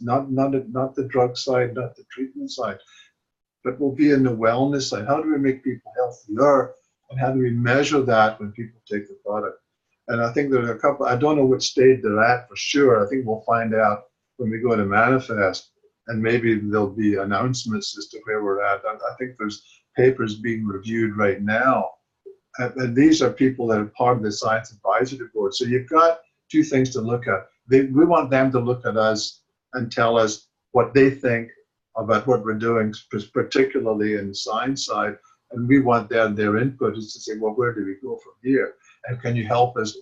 not the drug side, not the treatment side, but will be in the wellness side. How do we make people healthier, and how do we measure that when people take the product? And I think there's a couple, I don't know which stage they're at for sure. I think we'll find out when we go to Manifest, and maybe there'll be announcements as to where we're at. I think there's papers being reviewed right now. And these are people that are part of the Science Advisory Board. So you've got 2 things to look at. We want them to look at us and tell us what they think about what we're doing, particularly in the science side. And we want their input is to say, well, where do we go from here? And can you help us?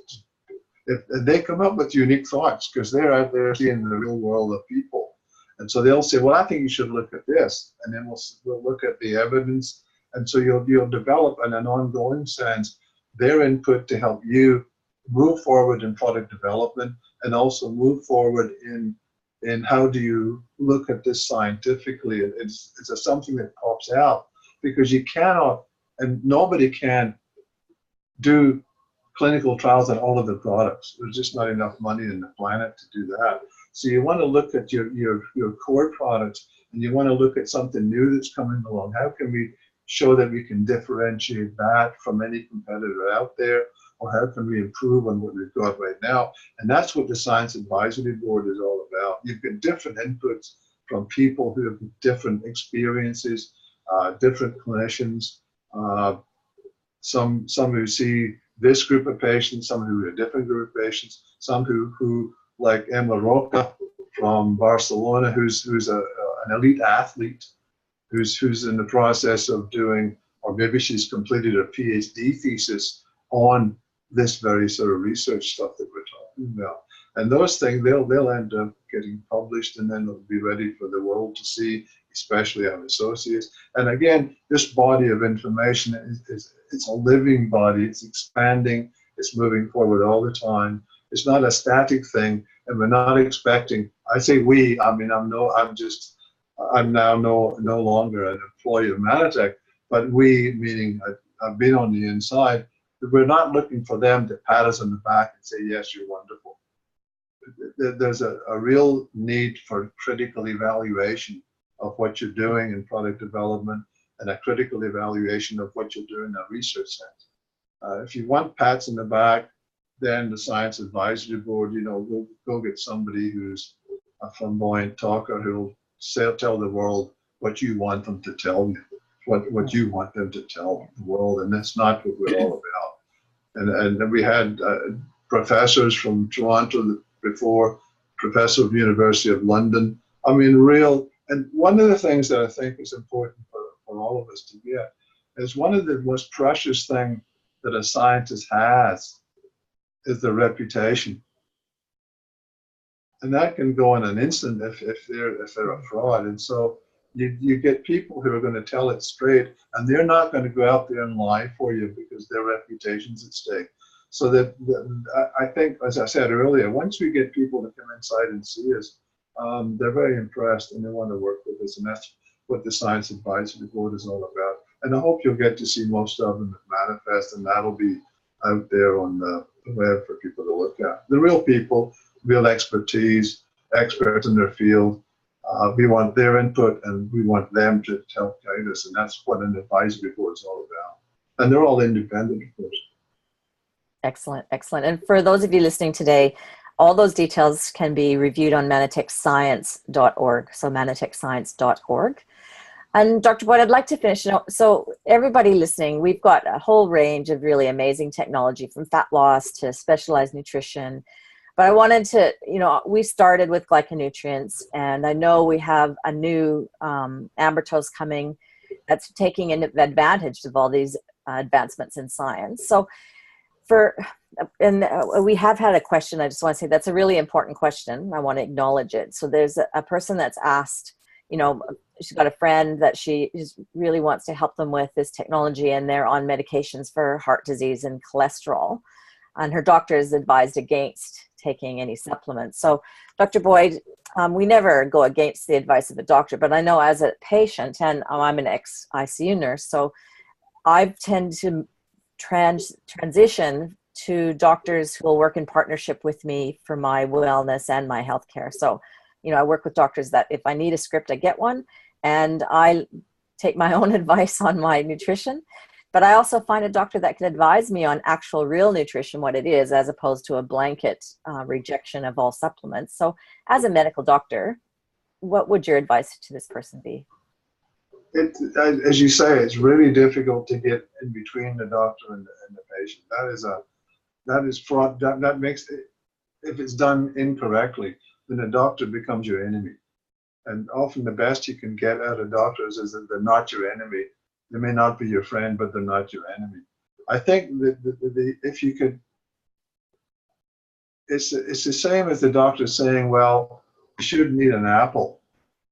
If they come up with unique thoughts, because they're out there seeing the real world of people. And so they'll say, well, I think you should look at this. And then we'll look at the evidence. And so you'll develop in an ongoing sense their input to help you move forward in product development, and also move forward in in how do you look at this scientifically. It's something that pops out because you cannot, and nobody can do clinical trials on all of the products. There's just not enough money in the planet to do that. So you want to look at your core products, and you want to look at something new that's coming along. How can we show that we can differentiate that from any competitor out there, or how can we improve on what we've got right now? And that's what the Science Advisory Board is all about. You've got different inputs from people who have different experiences, different clinicians, some who see this group of patients, some who are a different group of patients, some who like Emma Roca from Barcelona, who's an elite athlete, who's in the process of doing, or maybe she's completed a PhD thesis on this very sort of research stuff that we're talking about. And those things, they'll end up getting published, and then they'll be ready for the world to see, especially our associates. And again, this body of information it's a living body. It's expanding. It's moving forward all the time. It's not a static thing, and we're not expecting. I say we. I mean, I'm now no longer an employee of Mannatech, but we, meaning I've been on the inside. We're not looking for them to pat us on the back and say, yes, you're wonderful. There's a real need for critical evaluation of what you're doing in product development, and a critical evaluation of what you're doing in a research sense. If you want pats in the back, then the Science Advisory Board, go get somebody who's a flamboyant talker who'll tell the world what you want them to tell you, what you want them to tell the world, and that's not what we're all about. And we had professors from Toronto before, professor of the University of London. I mean, and one of the things that I think is important for all of us to get is one of the most precious things that a scientist has is their reputation. And that can go in an instant if they're a fraud. And so you get people who are going to tell it straight, and they're not going to go out there and lie for you because their reputation's at stake. So that I think, as I said earlier, once we get people to come inside and see us, they're very impressed and they want to work with us, and that's what the Science Advisory Board is all about. And I hope you'll get to see most of them at Manifest, and that'll be out there on the web for people to look at. The real people, real expertise, experts in their field. We want their input, and we want them to help guide us, and that's what an advisory board is all about. And they're all independent, of course. Excellent, excellent. And for those of you listening today, all those details can be reviewed on mannatechscience.org, so mannatechscience.org. And Dr. Boyd, I'd like to finish. So everybody listening, we've got a whole range of really amazing technology, from fat loss to specialized nutrition. But I wanted to, we started with glyconutrients, and I know we have a new ambertose coming that's taking advantage of all these advancements in science. So we have had a question. I just want to say that's a really important question. I want to acknowledge it. So there's a person that's asked, she's got a friend that she just really wants to help them with this technology, and they're on medications for heart disease and cholesterol. And her doctor is advised against taking any supplements. So Dr. Boyd, we never go against the advice of a doctor, but I know as a patient, and I'm an ex-ICU nurse, so I tend to transition to doctors who will work in partnership with me for my wellness and my healthcare. So, I work with doctors that if I need a script, I get one, and I take my own advice on my nutrition. But I also find a doctor that can advise me on actual real nutrition, what it is, as opposed to a blanket rejection of all supplements. So as a medical doctor, what would your advice to this person be? As you say, it's really difficult to get in between the doctor and the patient. That is fraud. That makes it, if it's done incorrectly, then the doctor becomes your enemy. And often the best you can get out of doctors is that they're not your enemy. They may not be your friend, but they're not your enemy. I think that if you could, it's the same as the doctor saying, well, you shouldn't eat an apple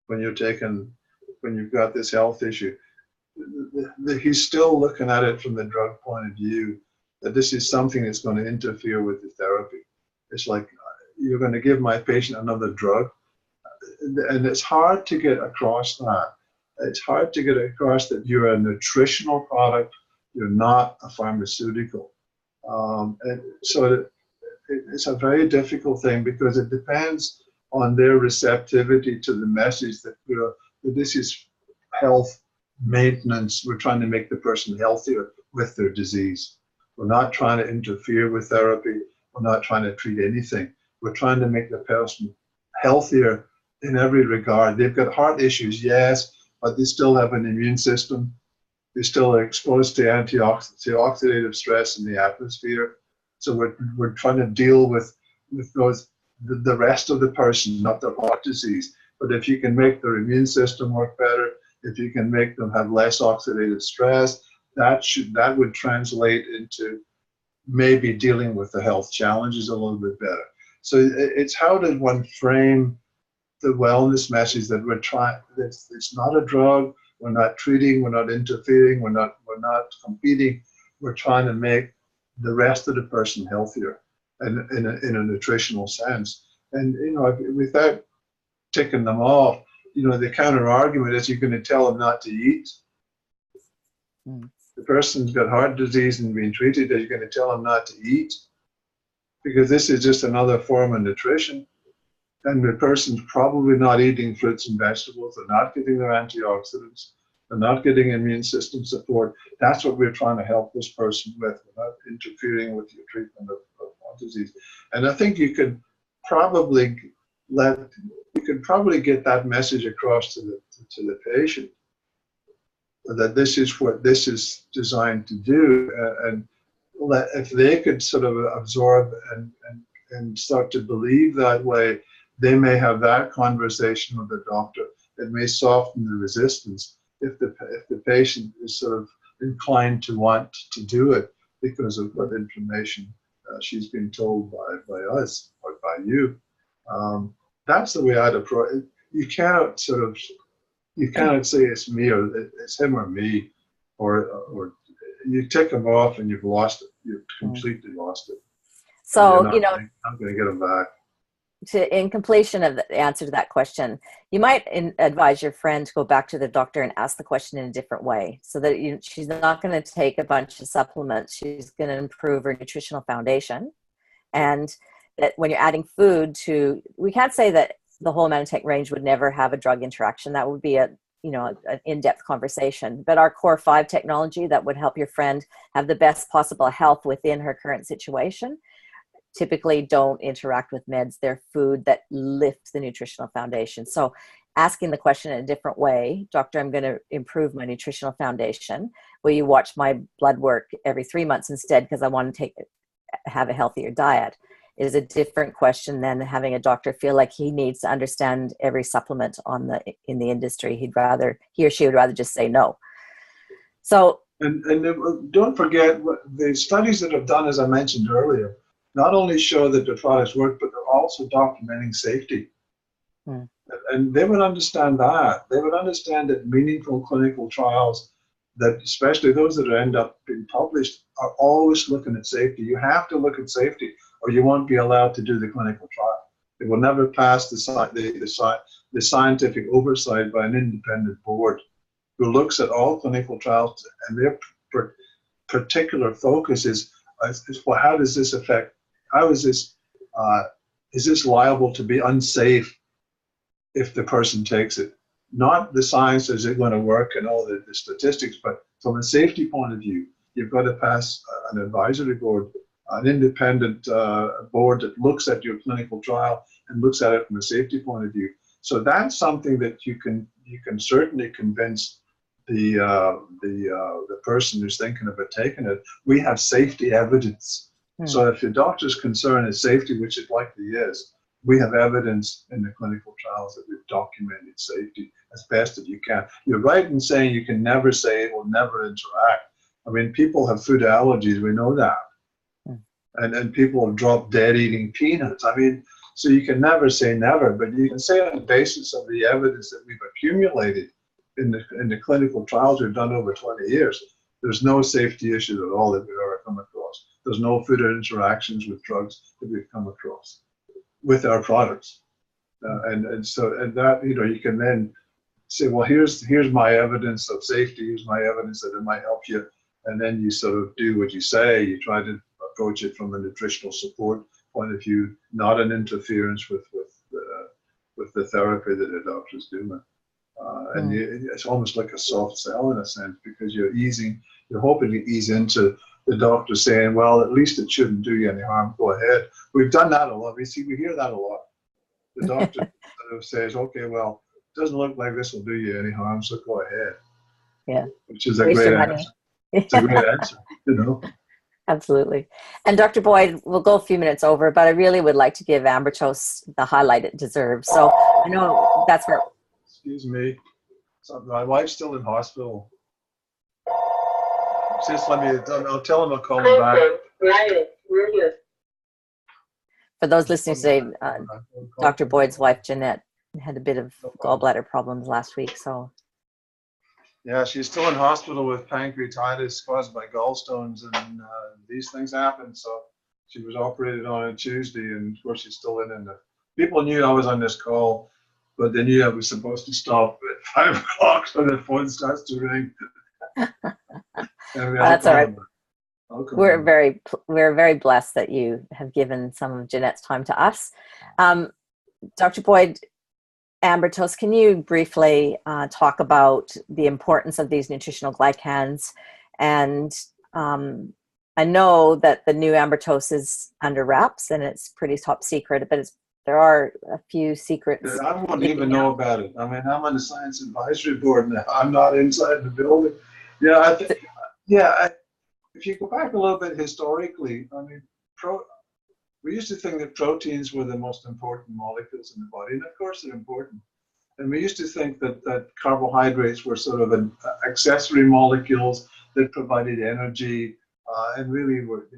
when you've got this health issue. He's still looking at it from the drug point of view, that this is something that's going to interfere with the therapy. It's like, you're going to give my patient another drug. and it's hard to get across that. It's hard to get across that you're a nutritional product, you're not a pharmaceutical. And so it's a very difficult thing because it depends on their receptivity to the message that that this is health maintenance. We're trying to make the person healthier with their disease. We're not trying to interfere with therapy. We're not trying to treat anything. We're trying to make the person healthier in every regard. They've got heart issues, yes, but they still have an immune system. They still are exposed to oxidative stress in the atmosphere. So we're trying to deal with the rest of the person, not their heart disease. But if you can make their immune system work better, if you can make them have less oxidative stress, that would translate into maybe dealing with the health challenges a little bit better. So it's how does one frame the wellness message that we're trying. It's not a drug. We're not treating. We're not interfering. We're not competing. We're trying to make the rest of the person healthier, and in a nutritional sense. And without ticking them off, the counter argument is you're going to tell them not to eat. The person's got heart disease and being treated, are you going to tell them not to eat? Because this is just another form of nutrition. And the person's probably not eating fruits and vegetables. They're not getting their antioxidants. They're not getting immune system support. That's what we're trying to help this person with without interfering with your treatment of heart disease. And I think you could probably get that message across to the patient, that this is what this is designed to do, and if they could sort of absorb and start to believe that way, they may have that conversation with the doctor. It may soften the resistance if the patient is sort of inclined to want to do it because of what information she's been told by us or by you. That's the way I'd approach it. You cannot say it's me or it's him or me, or you tick them off and you've lost it. You've completely lost it. So, I'm going to get them back. In completion of the answer to that question, you might advise your friend to go back to the doctor and ask the question in a different way, so that she's not going to take a bunch of supplements. She's going to improve her nutritional foundation. And that when you're adding food to, we can't say that the whole Mannatech range would never have a drug interaction. That would be an in-depth conversation. But our core 5 technology that would help your friend have the best possible health within her current situation typically don't interact with meds. They're food that lifts the nutritional foundation. So asking the question in a different way, doctor, I'm going to improve my nutritional foundation. Will you watch my blood work every 3 months instead, because I want to have a healthier diet, is a different question than having a doctor feel like he needs to understand every supplement in the industry. He or she would rather just say no. So and don't forget the studies that have done, as I mentioned earlier, not only show that the products work, but they're also documenting safety. And they would understand that. They would understand that meaningful clinical trials, that especially those that end up being published, are always looking at safety. You have to look at safety, or you won't be allowed to do the clinical trial. It will never pass the scientific oversight by an independent board who looks at all clinical trials, and their particular focus is well, how does this affect? How is this liable to be unsafe if the person takes it? Not the science, is it going to work and all the statistics, but from a safety point of view, you've got to pass an advisory board, an independent board that looks at your clinical trial and looks at it from a safety point of view. So that's something that you can certainly convince the person who's thinking about taking it. We have safety evidence. So if your doctor's concern is safety, which it likely is, we have evidence in the clinical trials that we've documented safety as best as you can. You're right in saying you can never say it will never interact. I mean, people have food allergies, we know that. And people have dropped dead eating peanuts. I mean, so you can never say never, but you can say on the basis of the evidence that we've accumulated in the clinical trials we've done over 20 years, there's no safety issues at all that we've ever come across. There's no food interactions with drugs that we've come across with our products. And that, you know, you can then say, well, here's my evidence of safety, here's my evidence that it might help you, and then you sort of do what you say. You try to approach it from a nutritional support point of view, not an interference with the therapy that the doctor's doing. And it's almost like a soft sell in a sense, because you're hoping to ease into the doctor saying, well, at least it shouldn't do you any harm, go ahead. We've done that a lot. We hear that a lot. The doctor sort of says, okay, well, it doesn't look like this will do you any harm, so go ahead. Yeah. Which is a great answer. It's a great answer, you know. Absolutely. And Dr. Boyd, we'll go a few minutes over, but I really would like to give Ambertose the highlight it deserves. So I know that's where... Excuse me. So my wife's still in hospital. Just let me, I'll tell him I'll call him back. For those listening today, Dr. Boyd's wife, Jeanette, had a bit of gallbladder problems last week, so... Yeah, she's still in hospital with pancreatitis caused by gallstones, and these things happen. So she was operated on Tuesday, and of course she's still in. And people knew I was on this call, but they knew I was supposed to stop at 5 o'clock, so the phone starts to ring. That's all right. We're very blessed that you have given some of Jeanette's time to us. Dr. Boyd, Ambertose, can you briefly talk about the importance of these nutritional glycans? And I know that the new Ambertose is under wraps and it's pretty top secret, but there are a few secrets. I wouldn't even know about it. I mean, I'm on the science advisory board now. I'm not inside the building. Yeah, if you go back a little bit historically, I mean, we used to think that proteins were the most important molecules in the body, and of course they're important. And we used to think that carbohydrates were sort of an accessory molecules that provided energy, and really were.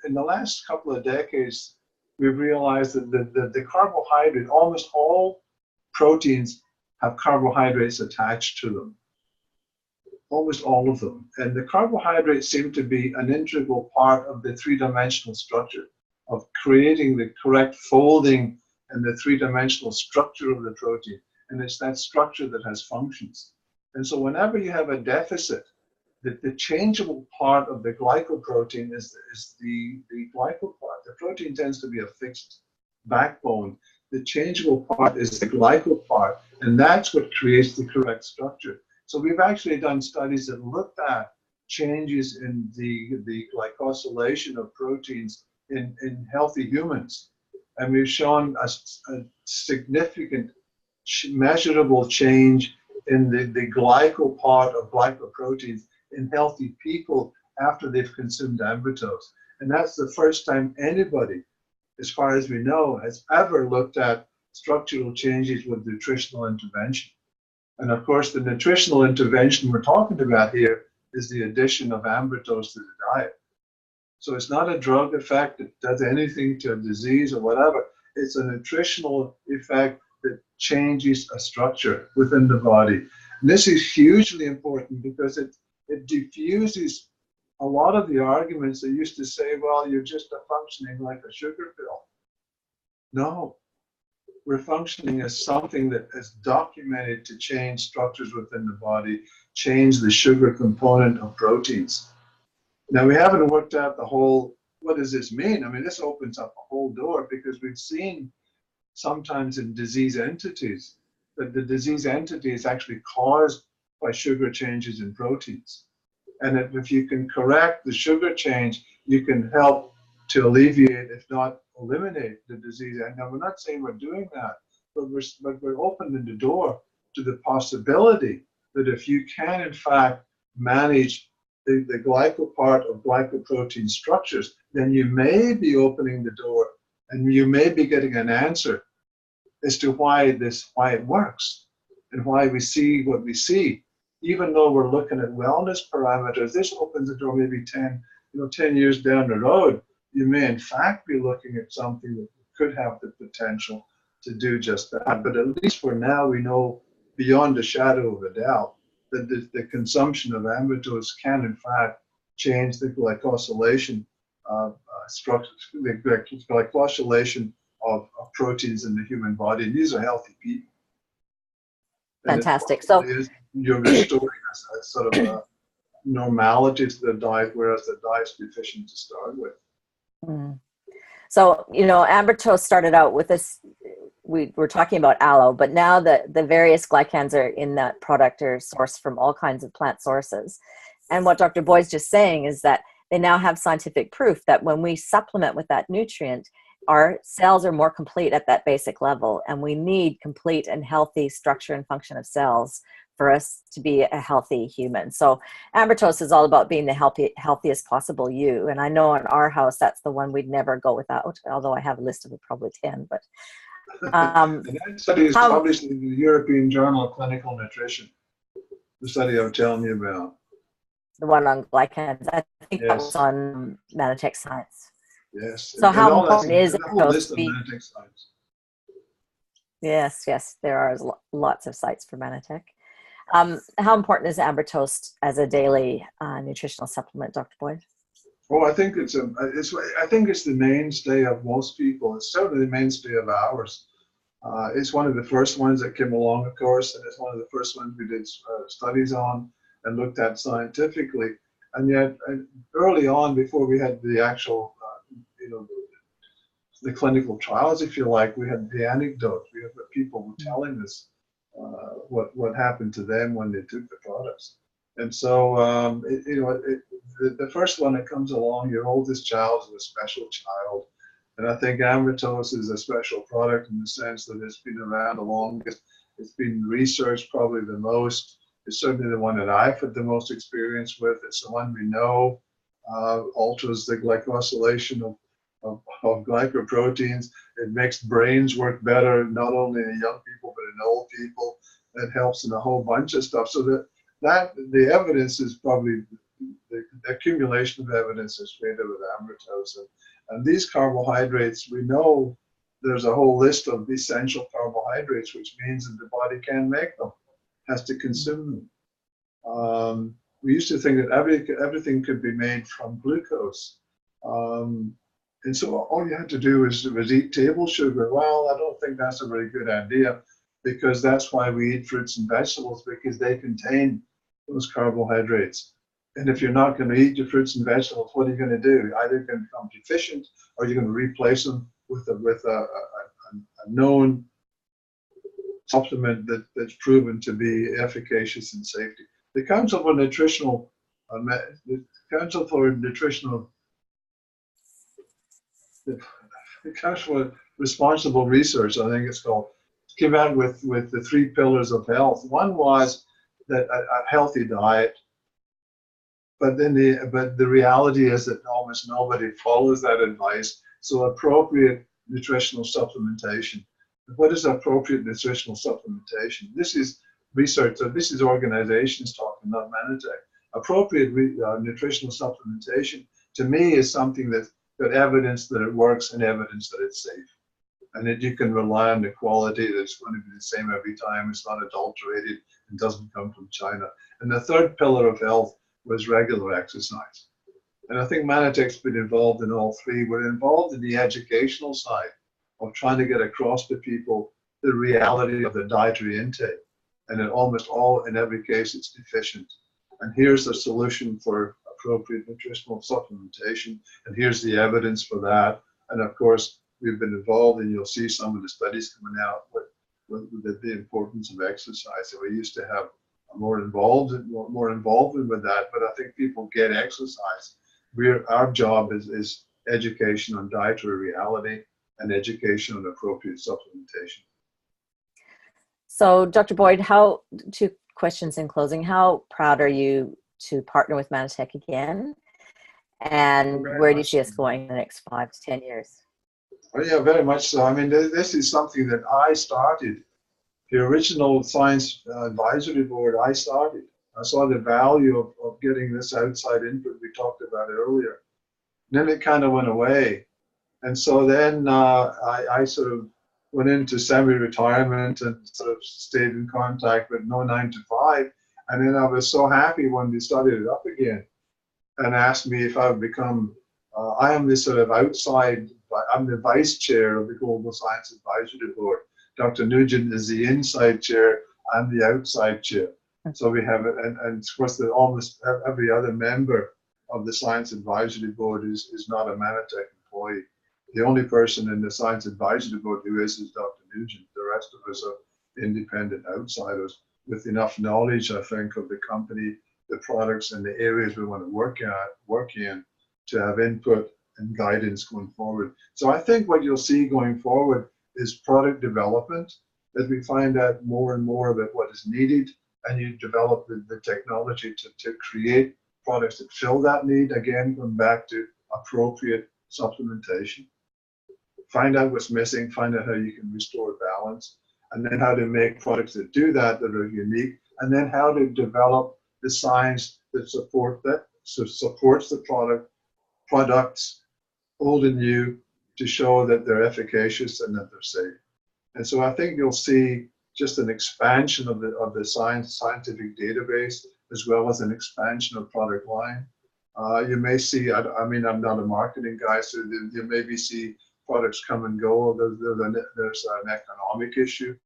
In the last couple of decades, we've realized that the carbohydrate, almost all proteins have carbohydrates attached to them. Almost all of them. And the carbohydrates seem to be an integral part of the three-dimensional structure, of creating the correct folding and the three-dimensional structure of the protein. And it's that structure that has functions. And so whenever you have a deficit, the changeable part of the glycoprotein is the glyco part. The protein tends to be a fixed backbone. The changeable part is the glyco part, and that's what creates the correct structure. So we've actually done studies that looked at changes in the glycosylation of proteins in healthy humans. And we've shown a significant measurable change in the glyco part of glycoproteins in healthy people after they've consumed Ambertose. And that's the first time anybody, as far as we know, has ever looked at structural changes with nutritional intervention. And of course, the nutritional intervention we're talking about here is the addition of Ambertose to the diet. So it's not a drug effect that does anything to a disease or whatever. It's a nutritional effect that changes a structure within the body. And this is hugely important because it diffuses a lot of the arguments that used to say, well, you're just functioning like a sugar pill. No, we're functioning as something that is documented to change structures within the body, change the sugar component of proteins. Now, we haven't worked out the whole, what does this mean? I mean, this opens up a whole door because we've seen sometimes in disease entities that the disease entity is actually caused by sugar changes in proteins. And if you can correct the sugar change, you can help to alleviate, if not eliminate, the disease. And now we're not saying we're doing that, but we're opening the door to the possibility that if you can, in fact, manage the glyco part of glycoprotein structures, then you may be opening the door and you may be getting an answer as to why it works and why we see what we see. Even though we're looking at wellness parameters, this opens the door maybe 10 years down the road. You may in fact be looking at something that could have the potential to do just that. But at least for now, we know beyond a shadow of a doubt that the consumption of Ambertose can in fact change the glycosylation structure, the glycosylation of proteins in the human body. And these are healthy people. And Fantastic. So you're restoring a sort of a normality to the diet, whereas the diet's deficient to start with. mm. So, you know, Amber Toast started out with this, we were talking about aloe, but now the various glycans are in that product are sourced from all kinds of plant sources. And what Dr. Boyd's just saying is that they now have scientific proof that when we supplement with that nutrient, our cells are more complete at that basic level. And we need complete and healthy structure and function of cells for us to be a healthy human. So Amber Toast is all about being the healthiest possible you. And I know in our house, that's the one we'd never go without, although I have a list of probably 10. But and that study is published in the European Journal of Clinical Nutrition, the study I'm telling you about. The one on glycans. I think that was Yes. on Mannatech Science. Yes. So how important is the whole list of Mannatech? Mannatech Science? Yes, yes, there are lots of sites for Mannatech. How important is Amber Toast as a daily nutritional supplement, Dr. Boyd? Oh, I think it's the mainstay of most people. It's certainly the mainstay of ours. It's one of the first ones that came along, of course, and it's one of the first ones we did studies on and looked at scientifically. And yet, early on, before we had the actual, the clinical trials, if you like, we had the anecdote. We had the people were telling us what happened to them when they took the products. And so, the first one that comes along, your oldest child is a special child. And I think Amber Toast is a special product in the sense that it's been around the longest. It's been researched probably the most. It's certainly the one that I've had the most experience with. It's the one we know alters the glycosylation of glycoproteins. It makes brains work better, not only in young people, but in old people. It helps in a whole bunch of stuff. So that the evidence is probably, the accumulation of evidence is greater with Amber Toast. And these carbohydrates, we know there's a whole list of essential carbohydrates, which means that the body can't make them, has to consume them. We used to think that everything could be made from glucose. And so all you had to do was eat table sugar. Well, I don't think that's a very good idea, because that's why we eat fruits and vegetables, because they contain those carbohydrates. And if you're not going to eat your fruits and vegetables, what are you going to do? Either you're going to become deficient, or you're going to replace them with a known supplement that's proven to be efficacious and safety. The Council for Nutritional Responsible Research, I think it's called, came out with the 3 pillars of health. One was that a healthy diet. But the reality is that almost nobody follows that advice. So appropriate nutritional supplementation. What is appropriate nutritional supplementation? This is research. So this is organizations talking, not Mannatech. Appropriate nutritional supplementation, to me, is something that's got evidence that it works and evidence that it's safe, and that you can rely on the quality that's going to be the same every time. It's not adulterated and doesn't come from China. And the third pillar of health was regular exercise. And I think Mannatech's been involved in all 3. We're involved in the educational side of trying to get across to people the reality of the dietary intake. And in every case, it's deficient. And here's the solution for appropriate nutritional supplementation. And here's the evidence for that. And of course, we've been involved, and you'll see some of the studies coming out with the importance of exercise. So we used to have more involvement with that, but I think people get exercise. Our job is education on dietary reality and education on appropriate supplementation. So, Dr. Boyd, 2 questions in closing. How proud are you to partner with Mannatech again? And where do you see us going in the next 5 to 10 years? Well, yeah, very much so. I mean, this is something that I started. The original Science Advisory Board, I started. I saw the value of getting this outside input we talked about earlier. And then it kind of went away. And so then I sort of went into semi-retirement and sort of stayed in contact with no 9 to 5. And then I was so happy when they started it up again and asked me if I would become, I am this sort of outside I'm the vice chair of the Global Science Advisory Board. Dr. Nugent is the inside chair. I'm the outside chair. So we have it, and of course, almost every other member of the Science Advisory Board is not a Mannatech employee. The only person in the Science Advisory Board who is Dr. Nugent. The rest of us are independent outsiders with enough knowledge, I think, of the company, the products, and the areas we want to work in to have input and guidance going forward. So I think what you'll see going forward is product development, that we find out more and more about what is needed, and you develop the technology to create products that fill that need. Again, going back to appropriate supplementation. Find out what's missing, find out how you can restore balance, and then how to make products that do that, that are unique, and then how to develop the science that supports the products, old and new, to show that they're efficacious and that they're safe. And so I think you'll see just an expansion of the scientific database, as well as an expansion of product line. You may see, I mean, I'm not a marketing guy, so you maybe see products come and go. There's an economic issue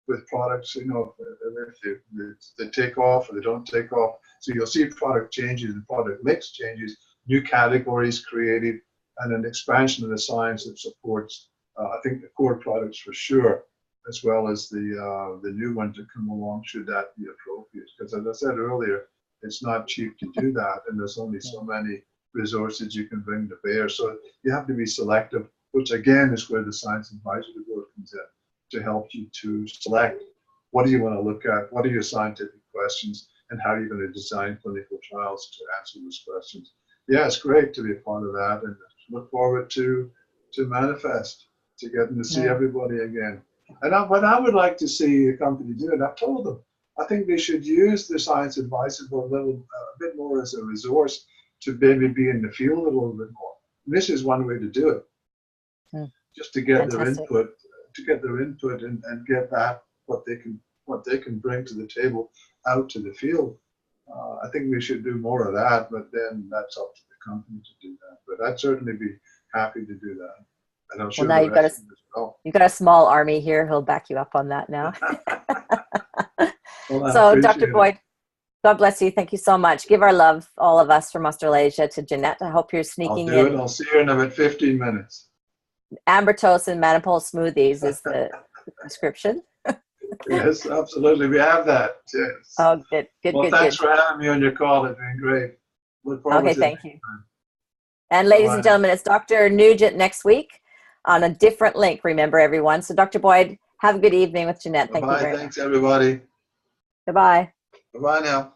with products, you know, if they take off or they don't take off. So you'll see product changes and product mix changes, new categories created, and an expansion of the science that supports, I think, the core products for sure, as well as the new ones that come along, should that be appropriate. Because as I said earlier, it's not cheap to do that, and there's only so many resources you can bring to bear. So you have to be selective, which again is where the Science Advisory Board comes in, to help you to select what do you want to look at, what are your scientific questions, and how are you going to design clinical trials to answer those questions. Yeah, it's great to be a part of that, and look forward to Manifest, to getting to see everybody again. And what I would like to see a company do, and I've told them, I think they should use the Science Advisory Board a bit more as a resource to maybe be in the field a little bit more. And this is one way to do it, just to get their input, and get that what they can bring to the table out to the field. I think we should do more of that, but then that's up to the company to do that. But I'd certainly be happy to do that. And I'm sure now you've got a small army here who'll back you up on that now. Well, so Dr. Boyd, God bless you. Thank you so much. Give our love, all of us from Australasia, to Jeanette. I hope you're sneaking in. I'll see you in about 15 minutes. Amber toast and Manipole smoothies is the prescription. Yes, absolutely. We have that. Yes. Oh, good. Well, thanks for having me on your call. It's been great. Look forward to thank you. And ladies and gentlemen, it's Dr. Nugent next week on a different link, remember, everyone. So Dr. Boyd, have a good evening with Jeanette. Thank you very much. Thanks, everybody. Goodbye. Bye-bye now.